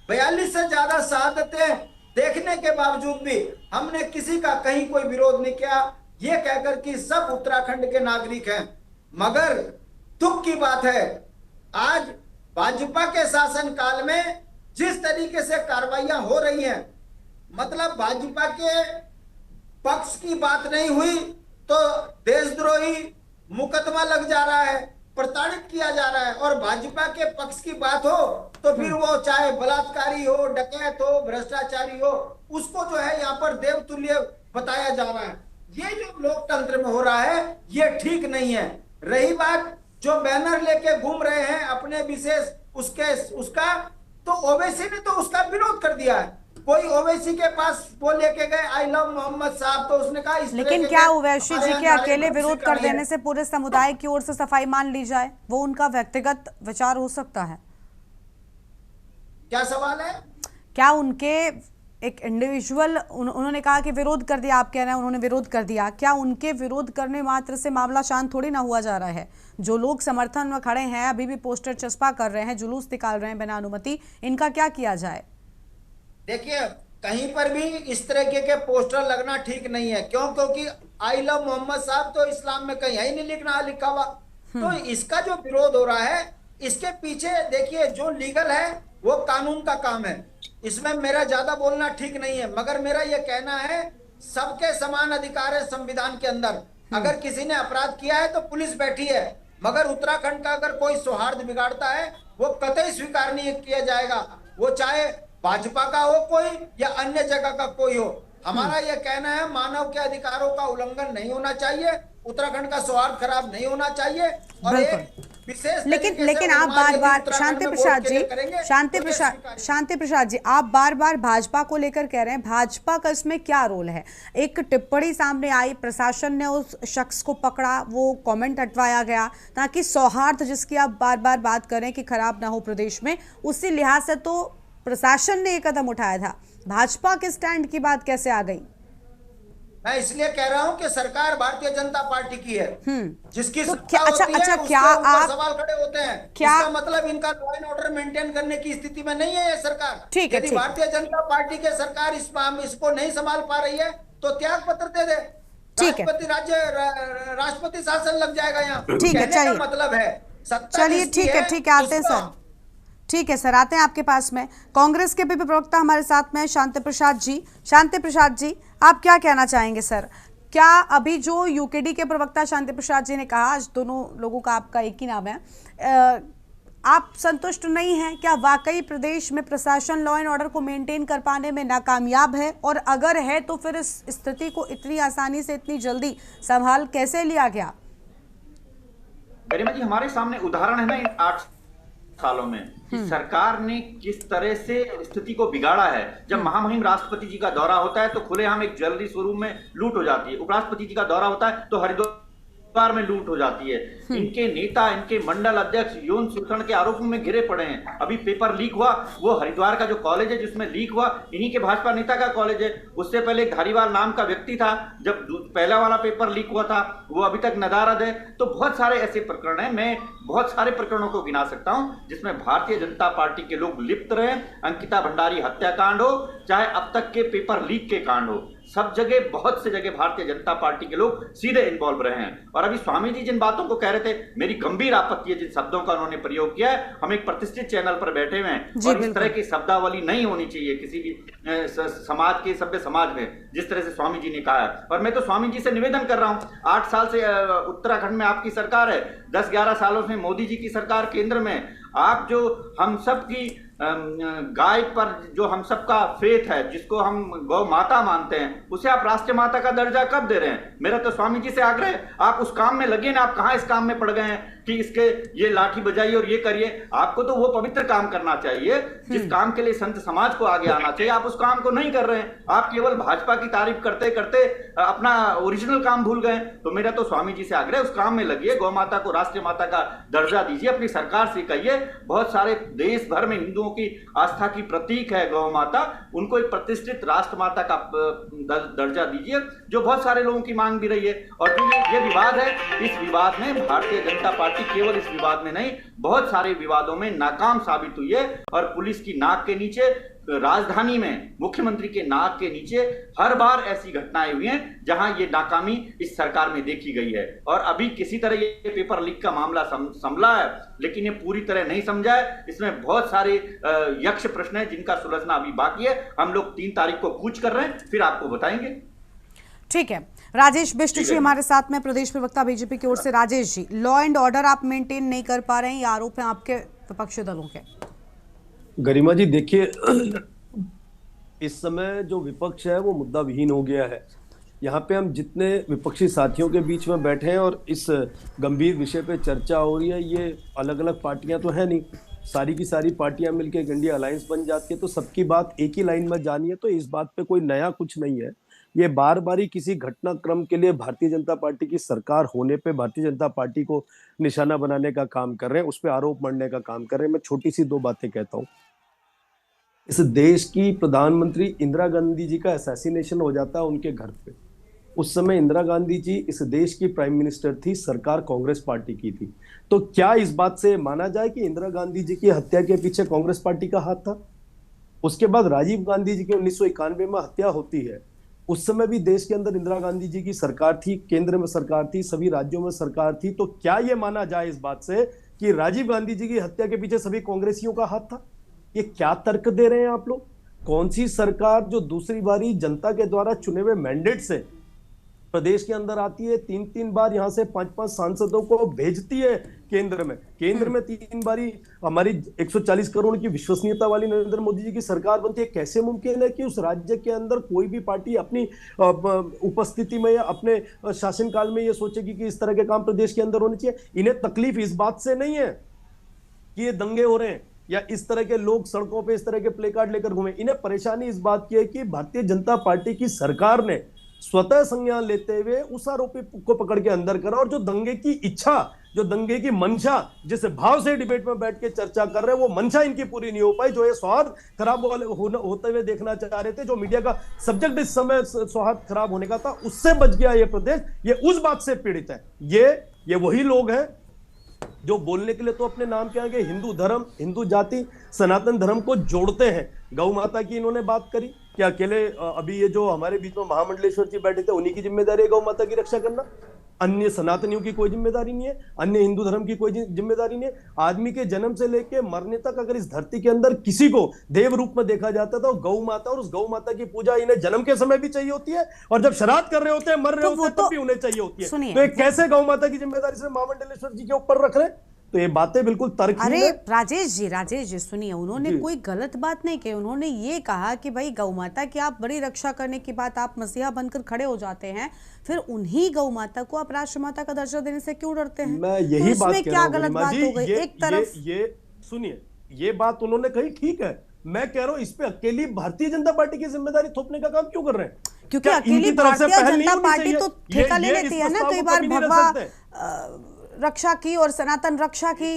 42 से ज्यादा शहादतें देखने के बावजूद भी हमने किसी का कहीं कोई विरोध नहीं किया, ये कहकर कि सब उत्तराखंड के नागरिक हैं। मगर दुख की बात है, आज भाजपा के शासन काल में जिस तरीके से कार्रवाइयां हो रही हैं, मतलब भाजपा के पक्ष की बात नहीं हुई तो देशद्रोही मुकदमा लग जा रहा है, प्रताड़ित किया जा रहा है, और भाजपा के पक्ष की बात हो तो फिर वो चाहे बलात्कारी हो, डकैत हो, भ्रष्टाचारी हो, उसको जो है यहाँ पर देवतुल्य बताया जा रहा है। ये जो लोकतंत्र में हो रहा है ये ठीक नहीं है। रही बात जो बैनर लेके घूम रहे हैं अपने विशेष उसका, तो ओवैसी ने तो उसका विरोध कर दिया है। कोई ओवैसी के पास वो लेके गए आई लव मोहम्मद साहब, तो उसने कहा इस लेकिन क्या ओवैसी जी के अकेले विरोध कर देने से पूरे समुदाय की ओर से सफाई मान ली जाए? वो उनका व्यक्तिगत विचार हो सकता है। क्या सवाल है? क्या उनके एक इंडिविजुअल, उन्होंने कहा कि विरोध कर दिया, आप कह रहे हैं उन्होंने विरोध कर दिया, क्या उनके विरोध करने मात्र से मामला शांत थोड़ी ना हुआ जा रहा है? जो लोग समर्थन में खड़े हैं, अभी भी पोस्टर चस्पा कर रहे हैं, जुलूस निकाल रहे हैं बिना अनुमति, इनका क्या किया जाए? देखिए, कहीं पर भी इस तरह के पोस्टर लगना ठीक नहीं है। क्यों? क्योंकि आई लव मोहम्मद साहब तो इस्लाम में कहीं है नहीं लिखा हुआ। तो इसका जो विरोध हो रहा है, इसके पीछे देखिए जो लीगल है वो कानून का काम है, इसमें मेरा ज्यादा बोलना ठीक नहीं है। मगर मेरा ये कहना है सबके समान अधिकार है संविधान के अंदर। अगर किसी ने अपराध किया है तो पुलिस बैठी है, मगर उत्तराखंड का अगर कोई सौहार्द बिगाड़ता है वो कतई स्वीकार नहीं किया जाएगा, वो चाहे भाजपा का हो कोई या अन्य जगह का कोई हो। हमारा यह कहना है मानव के अधिकारों का उल्लंघन नहीं होना चाहिए, उत्तराखंड का सौहार्द खराब नहीं होना चाहिए। और एक विशेष लेकिन आप बार-बार शांति प्रसाद जी आप बार-बार भाजपा को लेकर कह रहे हैं, भाजपा का इसमें क्या रोल है? एक टिप्पणी सामने आई, प्रशासन ने उस शख्स को पकड़ा, वो कमेंट हटवाया गया ताकि सौहार्द जिसकी आप बार-बार बात करें कि खराब ना हो प्रदेश में, उसी लिहाज से तो प्रशासन ने एक कदम उठाया था। भाजपा के स्टैंड की बात कैसे आ गई? मैं इसलिए कह रहा हूं कि सरकार भारतीय जनता पार्टी की है, जिसकी तो सत्ता होती है, क्या आप सवाल खड़े होते हैं। क्या इसका मतलब इनका लॉ एंड ऑर्डर मेंटेन करने की स्थिति में नहीं है ये सरकार। ठीक है, यदि भारतीय जनता पार्टी के सरकार इसको नहीं संभाल पा रही है तो त्याग पत्र दे दे, राष्ट्रपति शासन लग जाएगा यहाँ। ठीक है, चलिए मतलब है चलिए ठीक है आते हैं सर। ठीक है सर, आते हैं आपके पास में। कांग्रेस के पीपी प्रवक्ता हमारे साथ में शांति प्रसाद जी। शांति प्रसाद जी, आप क्या कहना चाहेंगे सर? क्या अभी जो यूकेडी के प्रवक्ता शांति प्रसाद जी ने कहा, आज दोनों लोगों का आपका एक ही नाम है, आप संतुष्ट नहीं हैं? क्या वाकई प्रदेश में प्रशासन लॉ एंड ऑर्डर को मेंटेन कर पाने में नाकामयाब है? और अगर है तो फिर इस स्थिति को इतनी आसानी से इतनी जल्दी संभाल कैसे लिया गया? गरिमा जी, हमारे सामने उदाहरण है ना इन 8 सालों में कि सरकार ने किस तरह से स्थिति को बिगाड़ा है। जब महामहिम राष्ट्रपति जी का दौरा होता है तो खुलेआम एक ज्वेलरी शोरूम में लूट हो जाती है, उपराष्ट्रपति जी का दौरा होता है तो हरिद्वार में लूट हो जाती है। इनके नेता, इनके मंडल अध्यक्ष यौन शोषण के आरोपों में घिरे पड़े हैं। अभी पेपर लीक हुआ, वो हरिद्वार का जो कॉलेज है जिसमें लीक हुआ, इन्हीं के भाजपा नेता का कॉलेज है। उससे पहले धारीवाल नाम का व्यक्ति था, जब पहला वाला पेपर लीक हुआ था वो अभी तक नदारद है। तो बहुत सारे ऐसे प्रकरण हैं, मैं बहुत सारे प्रकरणों को गिना सकता हूं जिसमें भारतीय जनता पार्टी के लोग लिप्त रहे। अंकिता भंडारी हत्याकांड हो, चाहे अब तक के पेपर लीक के कांड हो, सब जगह बहुत से जगह भारतीय जनता पार्टी के लोग सीधे इन्वॉल्व रहे हैं। और अभी स्वामी जी जिन बातों को कह रहे थे, मेरी गंभीर आपत्ति है जिन शब्दों का उन्होंने प्रयोग किया है। हम एक प्रतिष्ठित चैनल पर बैठे हुए हैं और इस तरह की शब्दावली नहीं होनी चाहिए किसी भी समाज के, सभ्य समाज में, जिस तरह से स्वामी जी ने कहा है। और मैं तो स्वामी जी से निवेदन कर रहा हूं, 8 साल से उत्तराखंड में आपकी सरकार है, 10-11 सालों से मोदी जी की सरकार केंद्र में, आप जो हम सब की गाय पर जो हम सबका फेथ है, जिसको हम गौ माता मानते हैं, उसे आप राष्ट्रीय माता का दर्जा कब दे रहे हैं? मेरा तो स्वामी जी से आग्रह है, आप उस काम में लगे ना। आप कहाँ इस काम में पड़ गए हैं कि इसके ये लाठी बजाइए और ये करिए। आपको तो वो पवित्र काम करना चाहिए जिस काम के लिए संत समाज को आगे आना चाहिए। आप उस काम को नहीं कर रहे हैं, आप केवल भाजपा की तारीफ करते करते अपना ओरिजिनल काम भूल गए। तो मेरा तो स्वामी जी से आग्रह है, उस काम में लगिए, गौ माता को राष्ट्रीय माता का दर्जा दीजिए। अपनी सरकार से कहिए, बहुत सारे देश भर में हिंदुओं की आस्था की प्रतीक है गौ माता, उनको एक प्रतिष्ठित राष्ट्र माता का दर्जा दीजिए, जो बहुत सारे लोगों की मांग भी रही है। और जो ये विवाद है, इस विवाद में भारतीय जनता पार्टी केवल इस विवाद में नहीं, बहुत सारे विवादों में नाकाम साबित हुई है। और पुलिस की नाक के नीचे, राजधानी में मुख्यमंत्री के नाक के नीचे हर बार ऐसी घटनाएं हुई हैं जहां ये नाकामी इस सरकार में देखी गई है। और अभी किसी तरह ये पेपर लीक का मामला संभला है, लेकिन ये पूरी तरह नहीं समझा है। इसमें बहुत सारे यक्ष प्रश्न हैं जिनका सुलझना अभी बाकी है। हम लोग 3 तारीख को कूच कर रहे हैं, फिर आपको बताएंगे। ठीक है, राजेश बिष्ट जी हमारे साथ में, प्रदेश प्रवक्ता बीजेपी की ओर से। Rajesh ji, law and order आप मेंटेन नहीं कर पा रहे हैं, ये आरोप है आपके विपक्षी दलों के। गरिमा जी देखिए, इस समय जो विपक्ष है वो मुद्दा विहीन हो गया है। यहाँ पे हम जितने विपक्षी साथियों के बीच में बैठे हैं और इस गंभीर विषय पे चर्चा हो रही है, ये अलग अलग पार्टियां तो है नहीं, सारी की सारी पार्टियां मिलकर एक इंडिया अलायंस बन जाती है, तो सबकी बात एक ही लाइन में जानी है। तो इस बात पे कोई नया कुछ नहीं है। ये बार बारी किसी घटनाक्रम के लिए भारतीय जनता पार्टी की सरकार होने पे भारतीय जनता पार्टी को निशाना बनाने का काम कर रहे हैं, उस पर आरोप मढ़ने का काम कर रहे हैं। मैं छोटी सी 2 बातें कहता हूँ। इस देश की प्रधानमंत्री इंदिरा गांधी जी का असैसिनेशन हो जाता है उनके घर पे। उस समय इंदिरा गांधी जी इस देश की प्राइम मिनिस्टर थी, सरकार कांग्रेस पार्टी की थी। तो क्या इस बात से माना जाए कि इंदिरा गांधी जी की हत्या के पीछे कांग्रेस पार्टी का हाथ था? उसके बाद राजीव गांधी जी की 1991 में हत्या होती है। उस समय भी देश के अंदर इंदिरा गांधी जी की सरकार थी, केंद्र में सरकार थी, सभी राज्यों में सरकार थी। तो क्या यह माना जाए इस बात से कि राजीव गांधी जी की हत्या के पीछे सभी कांग्रेसियों का हाथ था? ये क्या तर्क दे रहे हैं आप लोग? कौन सी सरकार जो दूसरी बारी जनता के द्वारा चुने हुए मैंडेट से प्रदेश के अंदर आती है, 3-3 बार यहां से 5-5 सांसदों को भेजती है केंद्र में 3 बारी हमारी 140 करोड़ की विश्वसनीयता वाली नरेंद्र मोदी जी की सरकार बनती है। कैसे मुमकिन है कि उस राज्य के अंदर कोई भी पार्टी अपनी उपस्थिति में या अपने शासनकाल में ये सोचेगी कि इस तरह के काम प्रदेश के अंदर होने चाहिए? इन्हें तकलीफ इस बात से नहीं है कि ये दंगे हो रहे हैं या इस तरह के लोग सड़कों पे इस तरह के प्ले कार्ड लेकर घूमे। इन्हें परेशानी इस बात की है कि भारतीय जनता पार्टी की सरकार ने स्वतः संज्ञान लेते हुए उस आरोपी को पकड़ के अंदर करा, और जो दंगे की इच्छा, जो दंगे की मंशा, जिस भाव से डिबेट में बैठ के चर्चा कर रहे हैं, वो मंशा इनकी पूरी नहीं हो पाई। जो ये सौहार्द खराब होते हुए देखना चाह रहे थे, जो मीडिया का सब्जेक्ट इस समय सौहार्द खराब होने का था, उससे बच गया ये प्रदेश। ये उस बात से पीड़ित है। ये वही लोग हैं जो बोलने के लिए तो अपने नाम के आगे हिंदू धर्म, हिंदू जाति, सनातन धर्म को जोड़ते हैं। गौ माता की इन्होंने बात करी, क्या अकेले अभी ये जो हमारे बीच में महामंडलेश्वर जी बैठे थे उन्हीं की जिम्मेदारी है गौ माता की रक्षा करना? अन्य सनातनियों की कोई जिम्मेदारी नहीं है, अन्य हिंदू धर्म की कोई जिम्मेदारी नहीं है। आदमी के जन्म से लेके मरने तक अगर इस धरती के अंदर किसी को देव रूप में देखा जाता था, गौ माता, और उस गौ माता की पूजा इन्हें जन्म के समय भी चाहिए होती है, और जब श्राद्ध कर रहे होते हैं, मर रहे होते हैं, तब भी उन्हें चाहिए होती है। तो ये कैसे गौ माता की जिम्मेदारी से महामंडलेश्वर जी के ऊपर रख रहे? तो ये बातें बिल्कुल तर्कहीन है। अरे राजेश जी सुनिए, उन्होंने कोई गलत बात नहीं की। उन्होंने ये कहा कि भाई गौ माता की आप बड़ी रक्षा करने की बात, आप मसीहा बनकर खड़े हो जाते हैं, फिर उन्हीं गौ माता को आप राष्ट्र माता का दर्जा देने से क्यों डरते हैं? मैं यही बात कह रहा हूं, गलत बात हो गई? एक तरफ ये सुनिए, ये बात उन्होंने कही, ठीक है। मैं कह रहा हूं इस पे अकेली भारतीय जनता पार्टी की जिम्मेदारी थोपने का काम क्यों कर रहे हैं? क्योंकि अकेली भारतीय जनता पार्टी तो ठेका ले लेती है ना कई बार, भगवा रक्षा की और सनातन रक्षा की,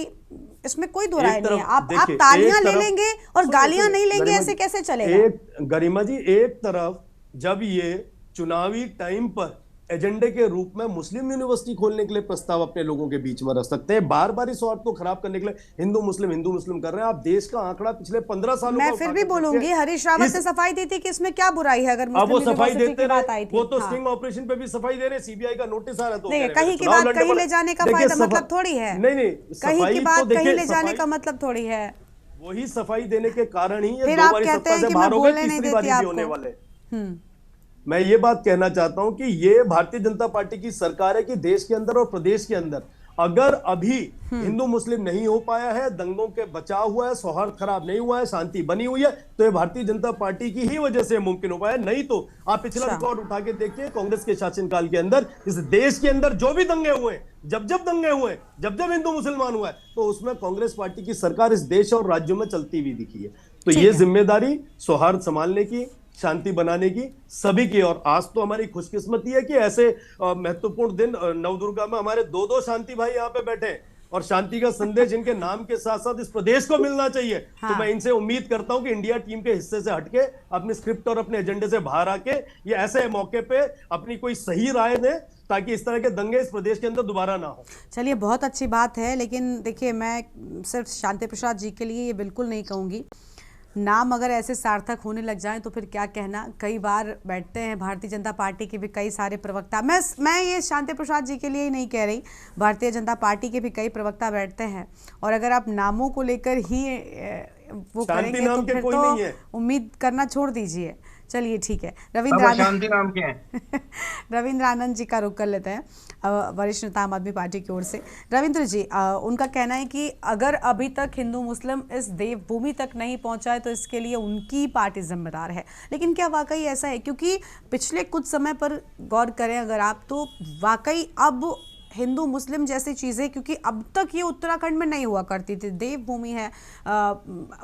इसमें कोई दो राय नहीं है। आप तालियां ले लेंगे और गालियां नहीं लेंगे, ऐसे कैसे चलेगा? गरिमा जी, एक तरफ जब ये चुनावी टाइम पर एजेंडे के रूप में मुस्लिम यूनिवर्सिटी खोलने के लिए प्रस्ताव अपने लोगों के बीच में रख सकते हैं, बार बार इस स्वार्थ को खराब करने के लिए हिंदू मुस्लिम कर रहे हैं। आप देश का आंकड़ा पिछले 15 सालों मैं फिर भी बोलूंगी, हरीश रावत ने सफाई दी थी कि इसमें क्या बुराई है। अगर वो सफाई देते रहे, वो तो स्टिंग ऑपरेशन पे भी सफाई दे रहे, सीबीआई का नोटिस आ रहा तो कहीं की बात कहीं ले जाने का फायदा मतलब थोड़ी है। नहीं, कहीं की बात कहीं ले जाने का मतलब थोड़ी है। वही सफाई देने के कारण ही फिर आप कहते हैं कि मैं बोलने नहीं देती आपको। मैं ये बात कहना चाहता हूं कि ये भारतीय जनता पार्टी की सरकार है कि देश के अंदर और प्रदेश के अंदर अगर अभी हिंदू मुस्लिम नहीं हो पाया है, दंगों के बचाव हुआ है, सौहार्द खराब नहीं हुआ है, शांति बनी हुई है, तो ये भारतीय जनता पार्टी की ही वजह से मुमकिन हो पाया। नहीं तो आप पिछला रिकॉर्ड उठा के देखिए, कांग्रेस के शासनकाल के अंदर इस देश के अंदर जो भी दंगे हुए, जब दंगे हुए, जब हिंदू मुसलमान हुआ है, तो उसमें कांग्रेस पार्टी की सरकार इस देश और राज्यों में चलती हुई दिखी है। तो ये जिम्मेदारी सौहार्द संभालने की, शांति बनाने की सभी की। और आज तो हमारी खुशकिस्मती है कि ऐसे महत्वपूर्ण दिन नवदुर्गा में हमारे दो शांति भाई यहाँ पे बैठे हैं, और शांति का संदेश इनके नाम के साथ साथ इस प्रदेश को मिलना चाहिए। तो मैं इनसे उम्मीद करता हूं कि इंडिया टीम के हिस्से से हटके अपने स्क्रिप्ट और अपने एजेंडे से बाहर आके ये ऐसे मौके पे अपनी कोई सही राय दें, ताकि इस तरह के दंगे इस प्रदेश के अंदर दोबारा ना हो। चलिए, बहुत अच्छी बात है, लेकिन देखिए, मैं सिर्फ शांति प्रसाद जी के लिए ये बिल्कुल नहीं कहूँगी। नाम अगर ऐसे सार्थक होने लग जाएं तो फिर क्या कहना। कई बार बैठते हैं भारतीय जनता पार्टी के भी कई सारे प्रवक्ता, मैं ये शांति प्रसाद जी के लिए ही नहीं कह रही, भारतीय जनता पार्टी के भी कई प्रवक्ता बैठते हैं, और अगर आप नामों को लेकर ही वो करेंगे तो फिर तो उम्मीद करना छोड़ दीजिए। चलिए ठीक है, रविंद्र आनंद जी का रुख कर लेते हैं, वरिष्ठ नेता आम आदमी पार्टी की ओर से। रविंद्र जी, उनका कहना है कि अगर अभी तक हिंदू मुस्लिम इस देवभूमि तक नहीं पहुंचा है तो इसके लिए उनकी पार्टी जिम्मेदार है, लेकिन क्या वाकई ऐसा है? क्योंकि पिछले कुछ समय पर गौर करें अगर आप, तो वाकई अब हिंदू मुस्लिम जैसी चीज़ें, क्योंकि अब तक ये उत्तराखंड में नहीं हुआ करती थी, देवभूमि है,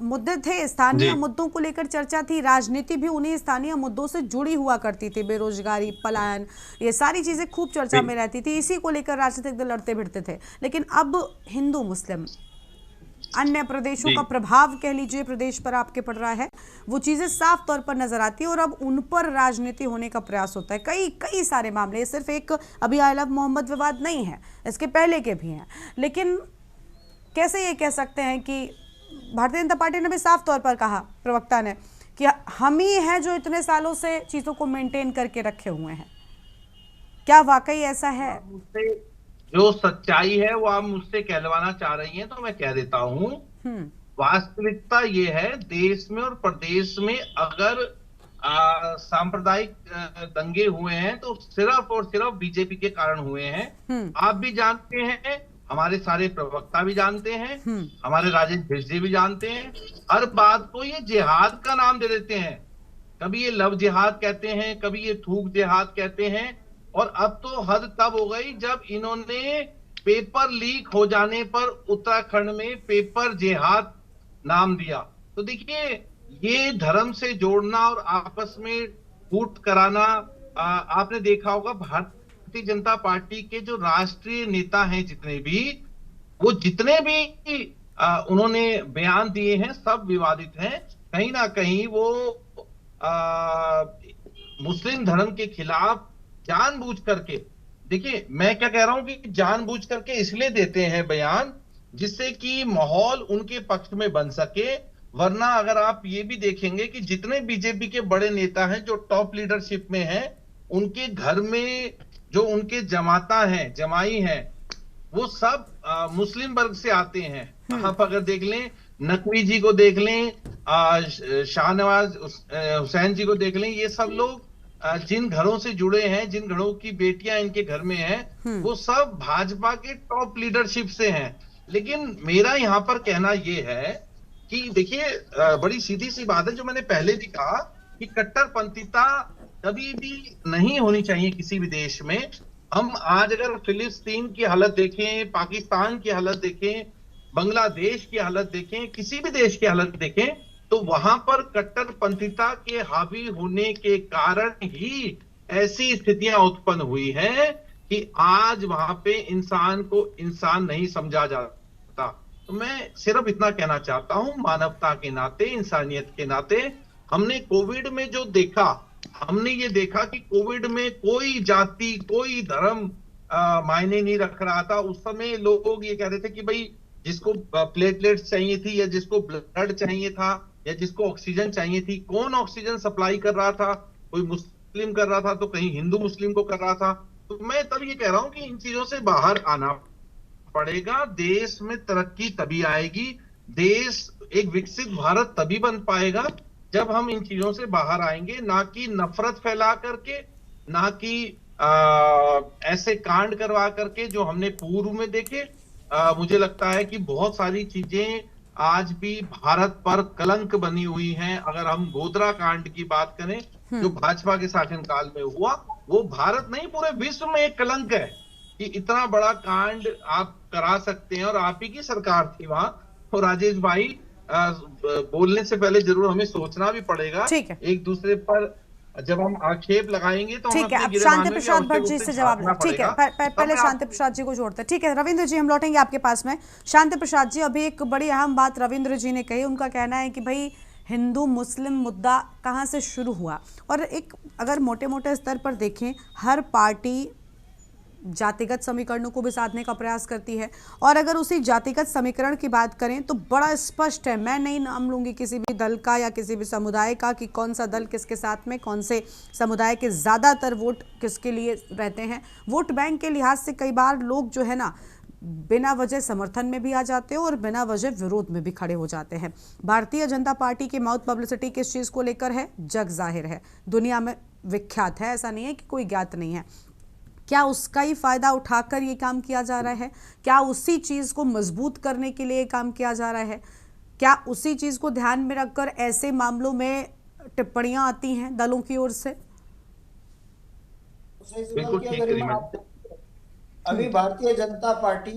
मुद्दे थे, स्थानीय मुद्दों को लेकर चर्चा थी, राजनीति भी उन्हीं स्थानीय मुद्दों से जुड़ी हुआ करती थी, बेरोजगारी, पलायन, ये सारी चीज़ें खूब चर्चा में रहती थी, इसी को लेकर राजनीतिक दल लड़ते भिड़ते थे। लेकिन अब हिंदू मुस्लिम, अन्य प्रदेशों का प्रभाव कह लीजिए प्रदेश पर आपके पड़ रहा है, वो चीज़ें साफ तौर पर नजर आती है, और अब उन पर राजनीति होने का प्रयास होता है। कई सारे मामले, ये सिर्फ एक अभी आई लव मोहम्मद विवाद नहीं है, इसके पहले के भी हैं। लेकिन कैसे ये कह सकते हैं कि भारतीय जनता पार्टी ने भी साफ तौर पर कहा, प्रवक्ता ने, कि हम ही हैं जो इतने सालों से चीज़ों को मेंटेन करके रखे हुए हैं। क्या वाकई ऐसा है? जो सच्चाई है वो आप मुझसे कहलवाना चाह रही हैं, तो मैं कह देता हूँ। वास्तविकता ये है, देश में और प्रदेश में अगर सांप्रदायिक दंगे हुए हैं तो सिर्फ और सिर्फ बीजेपी के कारण हुए हैं। आप भी जानते हैं, हमारे सारे प्रवक्ता भी जानते हैं, हमारे राजेश भिष्ट जी भी जानते हैं। हर बात को ये जिहाद का नाम दे देते हैं, कभी ये लव जिहाद कहते हैं, कभी ये थूक जिहाद कहते हैं, और अब तो हद तब हो गई जब इन्होंने पेपर लीक हो जाने पर उत्तराखंड में पेपर जिहाद नाम दिया। तो देखिए, ये धर्म से जोड़ना और आपस में फूट कराना, आपने देखा होगा भारतीय जनता पार्टी के जो राष्ट्रीय नेता हैं जितने भी, वो जितने भी उन्होंने बयान दिए हैं सब विवादित हैं। कहीं ना कहीं वो मुस्लिम धर्म के खिलाफ जानबूझ करके, देखिए मैं क्या कह रहा हूं कि जानबूझ करके इसलिए देते हैं बयान जिससे कि माहौल उनके पक्ष में बन सके। वरना अगर आप ये भी देखेंगे कि जितने बीजेपी के बड़े नेता हैं जो टॉप लीडरशिप में हैं, उनके घर में जो उनके जमाता हैं, जमाई हैं, वो सब मुस्लिम वर्ग से आते हैं। आप अगर देख लें, नकवी जी को देख लें, शाहनवाज हुसैन जी को देख लें, ये सब लोग जिन घरों से जुड़े हैं, जिन घरों की बेटियां इनके घर में हैं, वो सब भाजपा के टॉप लीडरशिप से हैं। लेकिन मेरा यहाँ पर कहना ये है कि देखिए, बड़ी सीधी सी बात है, जो मैंने पहले भी कहा कि कट्टरपंथीता कभी भी नहीं होनी चाहिए किसी भी देश में। हम आज अगर फिलिस्तीन की हालत देखें, पाकिस्तान की हालत देखें, बांग्लादेश की हालत देखें, किसी भी देश की हालत देखें, तो वहां पर कट्टरपंथीता के हावी होने के कारण ही ऐसी स्थितियां उत्पन्न हुई हैं कि आज वहां पे इंसान को इंसान नहीं समझा जाता। तो मैं सिर्फ इतना कहना चाहता हूं, मानवता के नाते, इंसानियत के नाते, हमने कोविड में जो देखा, हमने ये देखा कि कोविड में कोई जाति, कोई धर्म मायने नहीं रख रहा था। उस समय लोग ये कह रहे थे कि भाई जिसको प्लेटलेट्स चाहिए थी, या जिसको ब्लड चाहिए था, या जिसको ऑक्सीजन चाहिए थी, कौन ऑक्सीजन सप्लाई कर रहा था? कोई मुस्लिम कर रहा था, तो कहीं हिंदू मुस्लिम को कर रहा था। तो मैं तब ये कह रहा हूं कि इन चीजों से बाहर आना पड़ेगा। देश में तरक्की तभी आएगी, देश एक विकसित भारत तभी बन पाएगा जब हम इन चीजों से बाहर आएंगे, ना कि नफरत फैला करके, ना कि ऐसे कांड करवा करके जो हमने पूर्व में देखे, मुझे लगता है कि बहुत सारी चीजें आज भी भारत पर कलंक बनी हुई हैं। अगर हम गोधरा कांड की बात करें जो भाजपा के शासनकाल में हुआ, वो भारत नहीं पूरे विश्व में एक कलंक है कि इतना बड़ा कांड आप करा सकते हैं, और आप ही की सरकार थी वहां। और राजेश भाई, बोलने से पहले जरूर हमें सोचना भी पड़ेगा। एक दूसरे पर जब हम आक्षेप लगाएंगे तो ठीक है। अब शांति प्रसाद भट्ट जी से जवाब लें। ठीक है, पहले शांति प्रसाद जी को जोड़ते हैं। ठीक है रविंद्र जी, हम लौटेंगे आपके पास में। शांति प्रसाद जी, अभी एक बड़ी अहम बात रविंद्र जी ने कही। उनका कहना है कि भाई हिंदू मुस्लिम मुद्दा कहाँ से शुरू हुआ, और एक अगर मोटे मोटे स्तर पर देखें, हर पार्टी जातिगत समीकरणों को भी साधने का प्रयास करती है, और अगर उसी जातिगत समीकरण की बात करें तो बड़ा स्पष्ट है। मैं नहीं नाम लूंगी किसी भी दल का या किसी भी समुदाय का कि कौन सा दल किसके साथ में, कौन से समुदाय के ज़्यादातर वोट किसके लिए रहते हैं। वोट बैंक के लिहाज से कई बार लोग जो है ना बिना वजह समर्थन में भी आ जाते हैं और बिना वजह विरोध में भी खड़े हो जाते हैं। भारतीय जनता पार्टी की माउथ पब्लिसिटी किस चीज़ को लेकर है, जग जाहिर है, दुनिया में विख्यात है, ऐसा नहीं है कि कोई ज्ञात नहीं है। क्या उसका ही फायदा उठाकर ये काम किया जा रहा है? क्या उसी चीज़ को मजबूत करने के लिए काम किया जा रहा है? क्या उसी चीज़ को ध्यान में रखकर ऐसे मामलों में टिप्पणियां आती हैं दलों की ओर से? अभी Bharatiya Janata party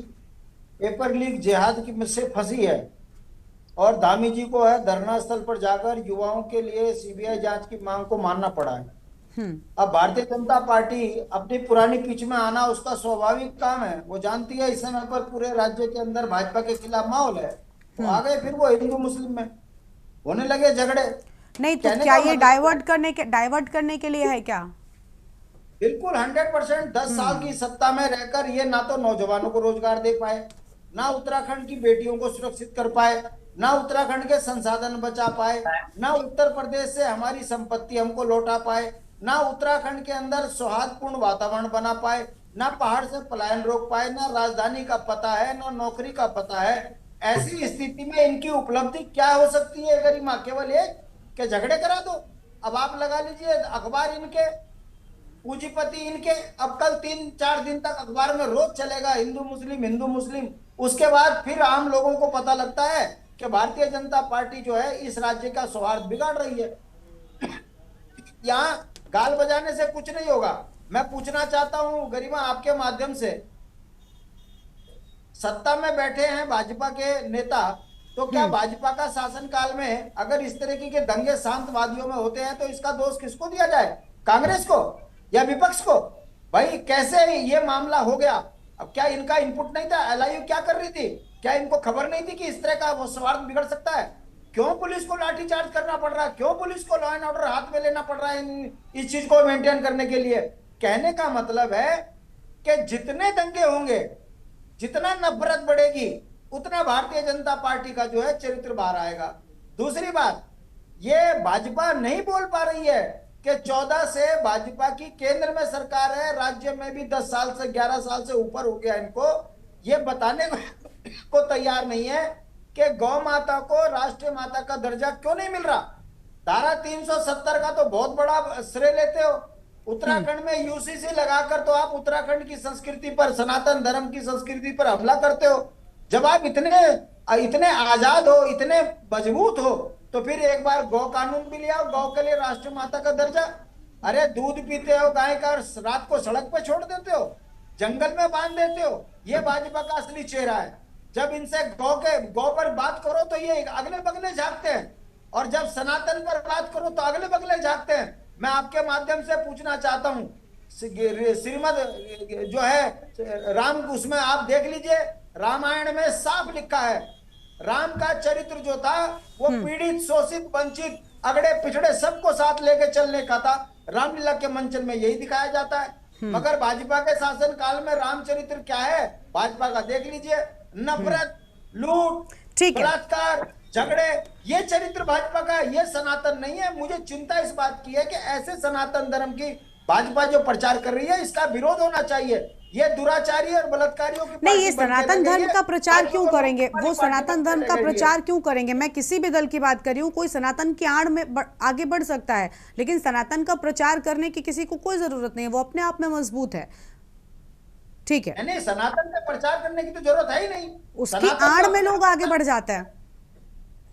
paper leak जिहाद की में फंसी है, और धामी जी को है धरना स्थल पर जाकर युवाओं के लिए सीबीआई जांच की मांग को मानना पड़ा है। अब भारतीय जनता पार्टी अपनी पुरानी पिच में आना उसका स्वाभाविक काम है। वो जानती है इस समय पर पूरे राज्य के अंदर भाजपा के खिलाफ माहौल है, तो आ गए फिर वो हिंदू मुस्लिम में होने लगे झगड़े। नहीं तो क्या ये डाइवर्ट करने के लिए है क्या? बिल्कुल 100%। 10 साल की सत्ता में रहकर ये ना तो नौजवानों को रोजगार दे पाए, ना उत्तराखंड की बेटियों को सुरक्षित कर पाए, ना उत्तराखंड के संसाधन बचा पाए, ना उत्तर प्रदेश से हमारी संपत्ति हमको लौटा पाए, ना उत्तराखंड के अंदर सौहार्दपूर्ण वातावरण बना पाए, ना पहाड़ से पलायन रोक पाए, ना राजधानी का पता है, ना नौकरी का पता है। ऐसी स्थिति में इनकी उपलब्धि क्या हो सकती है गरिमा? केवल ये कि झगड़े करा दो। अब आप लगा लीजिए अखबार इनके, पूंजीपति इनके, अब कल 3-4 दिन तक अखबार में रोज चलेगा हिंदू मुस्लिम हिंदू मुस्लिम। उसके बाद फिर आम लोगों को पता लगता है कि भारतीय जनता पार्टी जो है इस राज्य का सौहार्द बिगाड़ रही है। यहाँ गाल बजाने से कुछ नहीं होगा। मैं पूछना चाहता हूं गरिमा आपके माध्यम से, सत्ता में बैठे हैं भाजपा के नेता, तो क्या भाजपा का शासनकाल में अगर इस तरीके के दंगे शांतवादियों में होते हैं तो इसका दोष किसको दिया जाए? कांग्रेस को या विपक्ष को? भाई कैसे ये मामला हो गया? अब क्या इनका इनपुट नहीं था? एलआईयू क्या कर रही थी? क्या इनको खबर नहीं थी कि इस तरह का वो सौहार्द बिगड़ सकता है? क्यों पुलिस को लाठीचार्ज करना पड़ रहा है? क्यों पुलिस को लॉ एंड ऑर्डर हाथ में लेना पड़ रहा है इस चीज को मेंटेन करने के लिए? कहने का मतलब है कि जितने दंगे होंगे, जितना नफरत बढ़ेगी, उतना भारतीय जनता पार्टी का जो है चरित्र बाहर आएगा। दूसरी बात, ये भाजपा नहीं बोल पा रही है कि 14 से भाजपा की केंद्र में सरकार है, राज्य में भी 10 साल से 11 साल से ऊपर हो गया। इनको ये बताने को तैयार नहीं है कि गौ माता को राष्ट्रीय माता का दर्जा क्यों नहीं मिल रहा। धारा 370 का तो बहुत बड़ा श्रेय लेते हो। उत्तराखंड में यूसीसी लगाकर तो आप उत्तराखंड की संस्कृति पर, सनातन धर्म की संस्कृति पर हमला करते हो। जब आप इतने आजाद हो, इतने मजबूत हो, तो फिर एक बार गौ कानून भी ले आओ, गौ के लिए राष्ट्रीय माता का दर्जा। अरे दूध पीते हो गाय का, रात को सड़क पे छोड़ देते हो, जंगल में बांध देते हो। ये भाजपा का असली चेहरा है। जब इनसे गौ पर बात करो तो ये अगले बगले झांकते हैं, और जब सनातन पर बात करो तो अगले बगले झांकते हैं। मैं आपके माध्यम से पूछना चाहता हूं, श्रीमद जो है राम, उसमें आप देख लीजिए, रामायण में साफ लिखा है राम का चरित्र जो था वो पीड़ित, शोषित, वंचित, अगड़े पिछड़े सबको साथ लेके चलने का था। रामलीला के मंचन में यही दिखाया जाता है। मगर भाजपा के शासन काल में रामचरित्र क्या है भाजपा का? देख लीजिए, नफरत, लूट, बलात्कार, झगड़े, ये चरित्र भाजपा का है, ये सनातन नहीं है। मुझे चिंता इस बात की है कि ऐसे सनातन धर्म की भाजपा जो प्रचार कर रही है इसका विरोध होना चाहिए। ये दुराचारी और बलात्कारियों की नहीं, ये सनातन धर्म का प्रचार क्यों करेंगे? वो सनातन धर्म का प्रचार क्यों करेंगे? मैं किसी भी दल की बात कर रही हूँ, कोई सनातन की आड़ में आगे बढ़ सकता है, लेकिन सनातन का प्रचार करने की किसी को कोई जरूरत नहीं है, वो अपने आप में मजबूत है। ठीक है, नहीं, सनातन का प्रचार करने की तो जरूरत है ही नहीं, उसकी आड़ में लोग आगे बढ़ जाते हैं।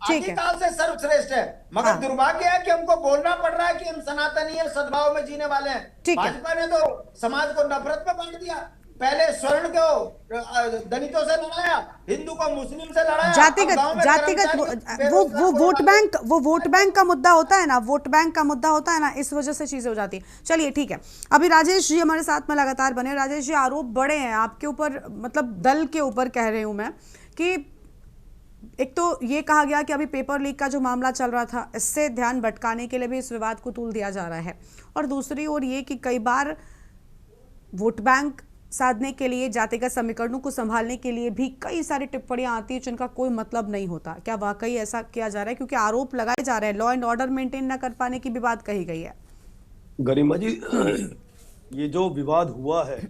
ठीक है, काल से सर्वश्रेष्ठ है, मगर दुर्भाग्य है कि हमको बोलना पड़ रहा है कि हम सनातनी है, सद्भाव में जीने वाले हैं। भाजपा ने तो समाज को नफरत में बांट दिया। पहले स्वर्ण को दलितों से लड़ाया, हिंदू को मुस्लिम से लड़ाया, जातिगत वो वोट बैंक का मुद्दा होता है ना, वोट बैंक का मुद्दा होता है ना, इस वजह से चीजें हो जाती है। चलिए ठीक है, अभी राजेश जी हमारे साथ में लगातार बने। राजेश जी, आरोप बड़े हैं आपके ऊपर, मतलब दल के ऊपर कह रही हूं मैं, कि एक तो ये कहा गया कि अभी पेपर लीक का जो मामला चल रहा था, इससे ध्यान भटकाने के लिए भी इस विवाद को तूल दिया जा रहा है, और दूसरी ओर ये कि कई बार वोट बैंक साधने के लिए, जातिगत समीकरणों को संभालने के लिए भी कई सारी टिप्पणियां आती है जिनका कोई मतलब नहीं होता। क्या वाकई ऐसा किया जा रहा है? क्योंकि आरोप लगाए जा रहे हैं, लॉ एंड ऑर्डर मेंटेन न कर पाने की भी बात कही गई है। गरिमा जी, ये जो विवाद हुआ है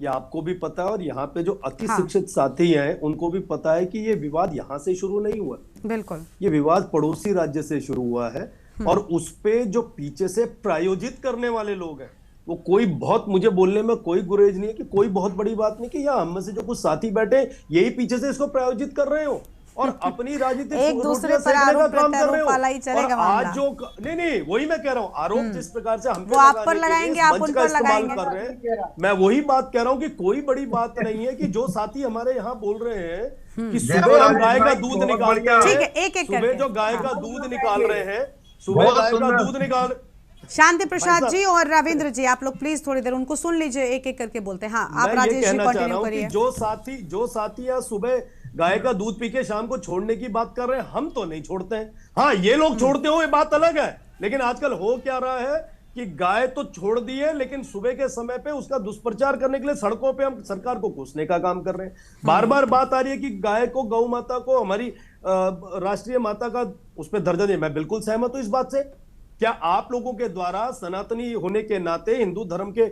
ये आपको भी पता है, और यहाँ पे जो अति शिक्षित साथी हैं उनको भी पता है कि ये विवाद यहाँ से शुरू नहीं हुआ। बिल्कुल, ये विवाद पड़ोसी राज्य से शुरू हुआ है, और उस पे जो पीछे से प्रायोजित करने वाले लोग हैं, वो कोई बहुत, मुझे बोलने में कोई गुरेज नहीं है कि कोई बहुत बड़ी बात नहीं कि यहाँ हम में से जो कुछ साथी बैठे यही पीछे से इसको प्रायोजित कर रहे हो और अपनी राजनीतिक एक दूसरे पर आरोप प्रत्यारोप वाला ही चलेगा मामला। आज जो नहीं वही मैं कह रहा हूँ, आरोप जिस प्रकार से हम वो आप पर लगाएंगे, आप उन पर लगाएंगे, कर रहे हैं, मैं वही बात कह रहा हूँ कि कोई बड़ी बात नहीं है कि जो साथी हमारे यहाँ बोल रहे हैं कि सुबह हम गाय का दूध निकालते हैं, ठीक है, एक एक सुबह जो गाय का दूध निकाल रहे हैं, सुबह गाय का दूध निकाल। शांति प्रसाद जी और रविंद्र जी, आप लोग प्लीज थोड़ी देर उनको सुन लीजिए, एक एक करके बोलते हैं। हाँ, आप राजेश जी कंटिन्यू करिए। जो साथी या सुबह गाय का दूध पी के शाम को छोड़ने की बात कर रहे हैं, हम तो नहीं छोड़ते हैं। हाँ, ये लोग छोड़ते हो ये बात अलग है, लेकिन आजकल हो क्या रहा है कि गाय तो छोड़ दी है, लेकिन सुबह के समय पे उसका दुष्प्रचार करने के लिए सड़कों पे हम सरकार को कोसने का काम कर रहे हैं। बार बार बात आ रही है कि गाय को, गौ माता को हमारी राष्ट्रीय माता का उस पर दर्जा दिया। मैं बिल्कुल सहमत हूं इस बात से। क्या आप लोगों के द्वारा सनातनी होने के नाते, हिंदू धर्म के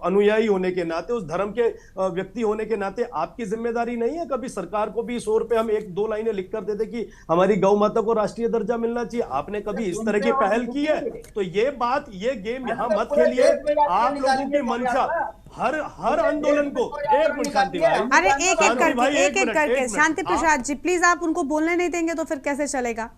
अनुयायी होने के नाते, उस धर्म के व्यक्ति होने के नाते आपकी जिम्मेदारी नहीं है कभी सरकार को भी इस ओर पे हम एक दो लाइनें लिख कर देते कि हमारी गौ माता को राष्ट्रीय दर्जा मिलना चाहिए? आपने कभी इस तरह की पहल की है? तो ये बात, ये गेम यहाँ मत खेलिए। आप लोगों की मंशा हर आंदोलन को, एक मिनट शांति भाई, अरे एक एक करके शांति प्रसाद जी प्लीज, आप उनको बोलने नहीं देंगे तो फिर कैसे चलेगा?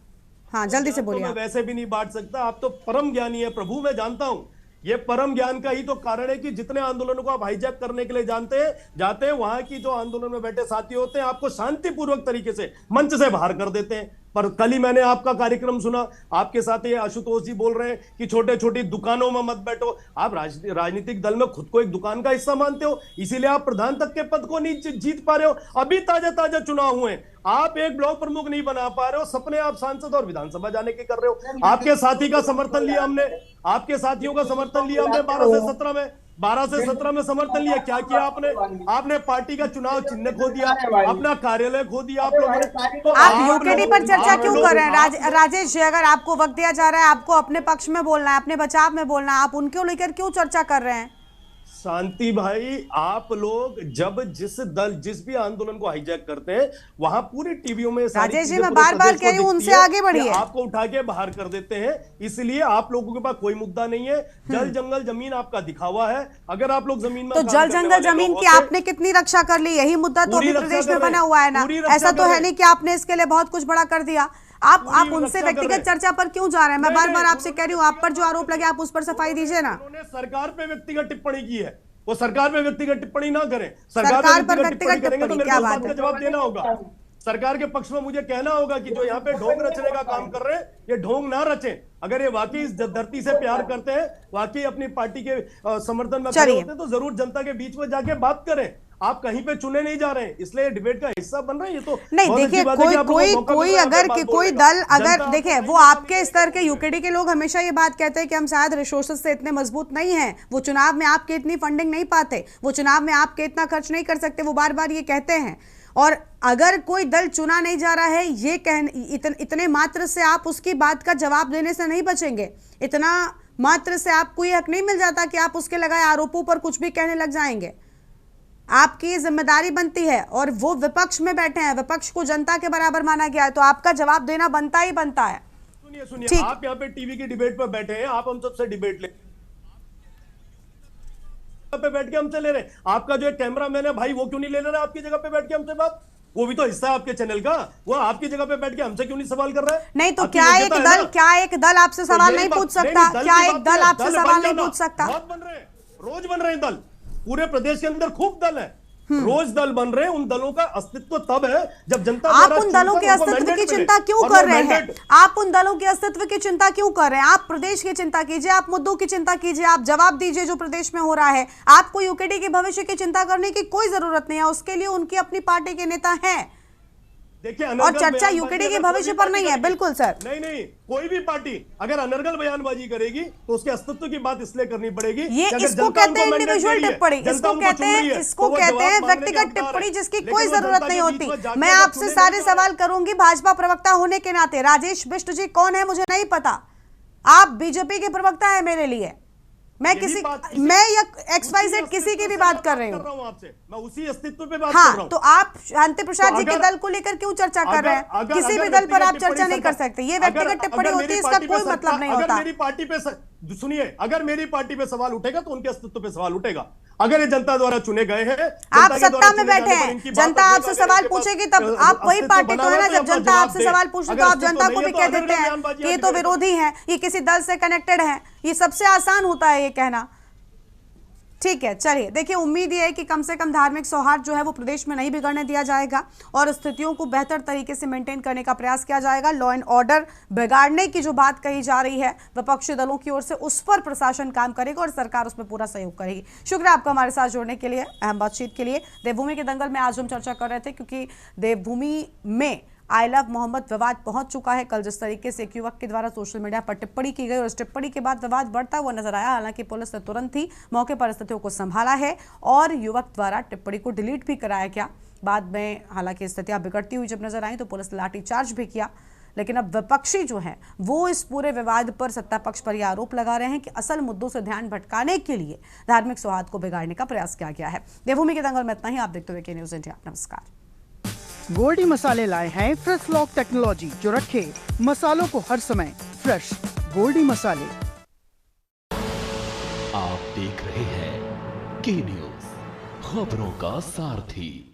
हाँ, जल्दी से बोलिए। मैं वैसे भी नहीं बांट सकता, आप तो परम ज्ञानी है प्रभु, मैं जानता हूं। ये परम ज्ञान का ही तो कारण है कि जितने आंदोलनों को आप हाईजैक करने के लिए जाते हैं वहां की जो आंदोलन में बैठे साथी होते हैं आपको शांतिपूर्वक तरीके से मंच से बाहर कर देते हैं। पर कल ही मैंने आपका कार्यक्रम सुना, आपके साथ ये आशुतोष जी बोल रहे हैं कि छोटे छोटी दुकानों में मत बैठो। आप राजनीतिक दल में खुद को एक दुकान का हिस्सा मानते हो, इसीलिए आप प्रधान तक के पद को नहीं जीत पा रहे हो। अभी ताजा चुनाव हुए, आप एक ब्लॉक प्रमुख नहीं बना पा रहे हो, सपने आप सांसद और विधानसभा जाने के कर रहे हो। आपके साथी का समर्थन लिया हमने, आपके साथियों का समर्थन लिया हमने 12 से 17 में समर्थन लिया। क्या किया आपने पार्टी का चुनाव चिन्ह खो दिया, अपना कार्यालय खो दिया आप लोगों ने। तो आप यूकेडी पर चर्चा क्यों कर रहे हैं? राजेश जी, अगर आपको वक्त दिया जा रहा है, आपको अपने पक्ष में बोलना है, अपने बचाव में बोलना है, आप उनको लेकर क्यों चर्चा कर रहे हैं? शांति भाई, आप लोग जब जिस भी आंदोलन को हाईजैक करते हैं वहां पूरी टीवियों में राजेश जी, मैं बार बार कह रही हूं, उनसे आगे बढ़िए। आपको उठा के बाहर कर देते हैं, इसलिए आप लोगों के पास कोई मुद्दा नहीं है। जल जंगल जमीन आपका दिखावा है। अगर आप लोग जमीन में तो जल जंगल जमीन की आपने कितनी रक्षा कर ली? यही मुद्दा तो अभी प्रदेश में बना हुआ है ना। ऐसा तो है नहीं कि आपने इसके लिए बहुत कुछ बड़ा कर दिया। आप उनसे व्यक्तिगत चर्चा पर क्यों जा रहे हैं? मैं बार बार आपसे कह रही हूँ, आप पर जो आरोप लगे आप उस पर सफाई दीजिए ना। उन्होंने सरकार पे व्यक्तिगत टिप्पणी की है, वो सरकार पे व्यक्तिगत टिप्पणी ना करें। सरकार पर व्यक्तिगत करेंगे तो मेरे को बात का जवाब देना होगा। सरकार के पक्ष में मुझे कहना होगा कि जो यहाँ पे ढोंग रचने का काम कर रहे हैं, ये ढोंग ना रचें। अगर ये वाकई इस धरती से प्यार करते हैं, वाकई अपनी पार्टी के समर्थन में खड़े होते हैं, तो जरूर जनता के बीच में जाके बात करें। आप कहीं पे चुने नहीं जा रहे हैं, इसलिए डिबेट का हिस्सा बन रहे हैं। ये तो नहीं, देखिए कोई अगर कोई दल अगर देखिए, वो आपके स्तर के यूकेडी के लोग हमेशा ये बात कहते हैं कि हम शायद रिसोर्सेज से इतने मजबूत नहीं हैं, वो चुनाव में आपके इतनी फंडिंग नहीं पाते, वो चुनाव में आपके इतना खर्च नहीं कर सकते, वो बार बार ये कहते हैं। और अगर कोई दल चुना नहीं जा रहा है, ये इतने मात्र से आप उसकी बात का जवाब देने से नहीं बचेंगे। इतना मात्र से आपको ये हक नहीं मिल जाता कि आप उसके लगाए आरोपों पर कुछ भी कहने लग जाएंगे। आपकी जिम्मेदारी बनती है, और वो विपक्ष में बैठे हैं, विपक्ष को जनता के बराबर माना गया है, तो आपका जवाब देना बनता ही बनता है। सुनिए, आप यहाँ पे टीवी की डिबेट पर बैठे हैं, आप हम सबसे डिबेट ले पे बैठ के हमसे ले रहे हैं। आपका जो एक कैमरामैन है भाई, वो क्यों नहीं ले रहा है आपकी जगह पे बैठ के हमसे बात? वो भी तो हिस्सा है आपके चैनल का, वो आपकी जगह पे बैठ के हमसे क्यों नहीं सवाल कर रहा है? नहीं तो क्या एक दल आपसे सवाल नहीं पूछ सकता? क्या एक दल आपसे सवाल नहीं पूछ सकता? बहुत बन रहे हैं, रोज बन रहे हैं दल, पूरे प्रदेश के अंदर खूब दल है, रोज दल बन रहे हैं। उन दलों का अस्तित्व तब है जब जनता आप उन दलों के अस्तित्व की चिंता क्यों कर रहे हैं? आप उन दलों के अस्तित्व की चिंता क्यों कर रहे हैं? आप प्रदेश की चिंता कीजिए, आप मुद्दों की चिंता कीजिए, आप जवाब दीजिए जो प्रदेश में हो रहा है। आपको यूकेडी के भविष्य की चिंता करने की कोई जरूरत नहीं है, उसके लिए उनकी अपनी पार्टी के नेता हैं। देखिए, और चर्चा यूकेडी के भविष्य पर नहीं है। बिल्कुल सर, नहीं, कोई भी पार्टी अगर अनर्गल बयानबाजी करेगी तो उसके अस्तित्व की बात इसलिए करनी पड़ेगी। ये इसको कहते हैं इंडिविजुअल टिप्पणी, इसको कहते हैं व्यक्तिगत टिप्पणी, जिसकी कोई जरूरत नहीं होती। मैं आपसे सारे सवाल करूंगी भाजपा प्रवक्ता होने के नाते। राजेश बिष्ट जी कौन है मुझे नहीं पता, आप बीजेपी के प्रवक्ता है मेरे लिए। मैं या XYZ किसी की भी बात कर रही हूँ आपसे, मैं उसी अस्तित्व पे बात कर रहा हूं। तो आप शांति प्रसाद जी के दल को लेकर क्यों चर्चा कर रहे हैं? किसी भी दल पर आप चर्चा नहीं कर सकते, ये व्यक्तिगत टिप्पणी होती है, इसका कोई मतलब नहीं होता। मेरी पार्टी पे सुनिए, अगर मेरी पार्टी पे सवाल उठेगा तो उनके अस्तित्व पे सवाल उठेगा। अगर ये जनता द्वारा चुने गए हैं, आप सत्ता में बैठे हैं, जनता आपसे सवाल पूछेगी तब आप वही पार्टी तो है ना। जब जनता आपसे सवाल पूछे तो आप जनता को भी कह देते हैं कि ये तो विरोधी है, ये किसी दल से कनेक्टेड है। ये सबसे आसान होता है ये कहना। ठीक है, चलिए देखिए, उम्मीद ये है कि कम से कम धार्मिक सौहार्द जो है वो प्रदेश में नहीं बिगड़ने दिया जाएगा और स्थितियों को बेहतर तरीके से मेंटेन करने का प्रयास किया जाएगा। लॉ एंड ऑर्डर बिगाड़ने की जो बात कही जा रही है विपक्षी दलों की ओर से, उस पर प्रशासन काम करेगा और सरकार उसमें पूरा सहयोग करेगी। शुक्रिया आपका हमारे साथ जुड़ने के लिए, अहम बातचीत के लिए। देवभूमि के दंगल में आज हम चर्चा कर रहे थे क्योंकि देवभूमि में आई लव मोहम्मद विवाद पहुंच चुका है। कल जिस तरीके से एक युवक के द्वारा सोशल मीडिया पर टिप्पणी की गई और इस टिप्पणी के बाद विवाद बढ़ता हुआ नजर आया। हालांकि पुलिस ने तुरंत ही मौके पर स्थितियों को संभाला है और युवक द्वारा टिप्पणी को डिलीट भी कराया गया। बाद में हालांकि स्थितियां बिगड़ती हुई जब नजर आई तो पुलिस ने लाठीचार्ज भी किया। लेकिन अब विपक्षी जो है वो इस पूरे विवाद पर सत्ता पक्ष पर यह आरोप लगा रहे हैं कि असल मुद्दों से ध्यान भटकाने के लिए धार्मिक सौहार्द को बिगाड़ने का प्रयास किया गया है। देवभूमि के दंगल में इतना ही। आप देखते हुए के न्यूज़ इंडिया। नमस्कार। गोल्डी मसाले लाए हैं फ्रेश लॉक टेक्नोलॉजी जो रखे मसालों को हर समय फ्रेश। गोल्डी मसाले। आप देख रहे हैं के न्यूज़, खबरों का सारथी।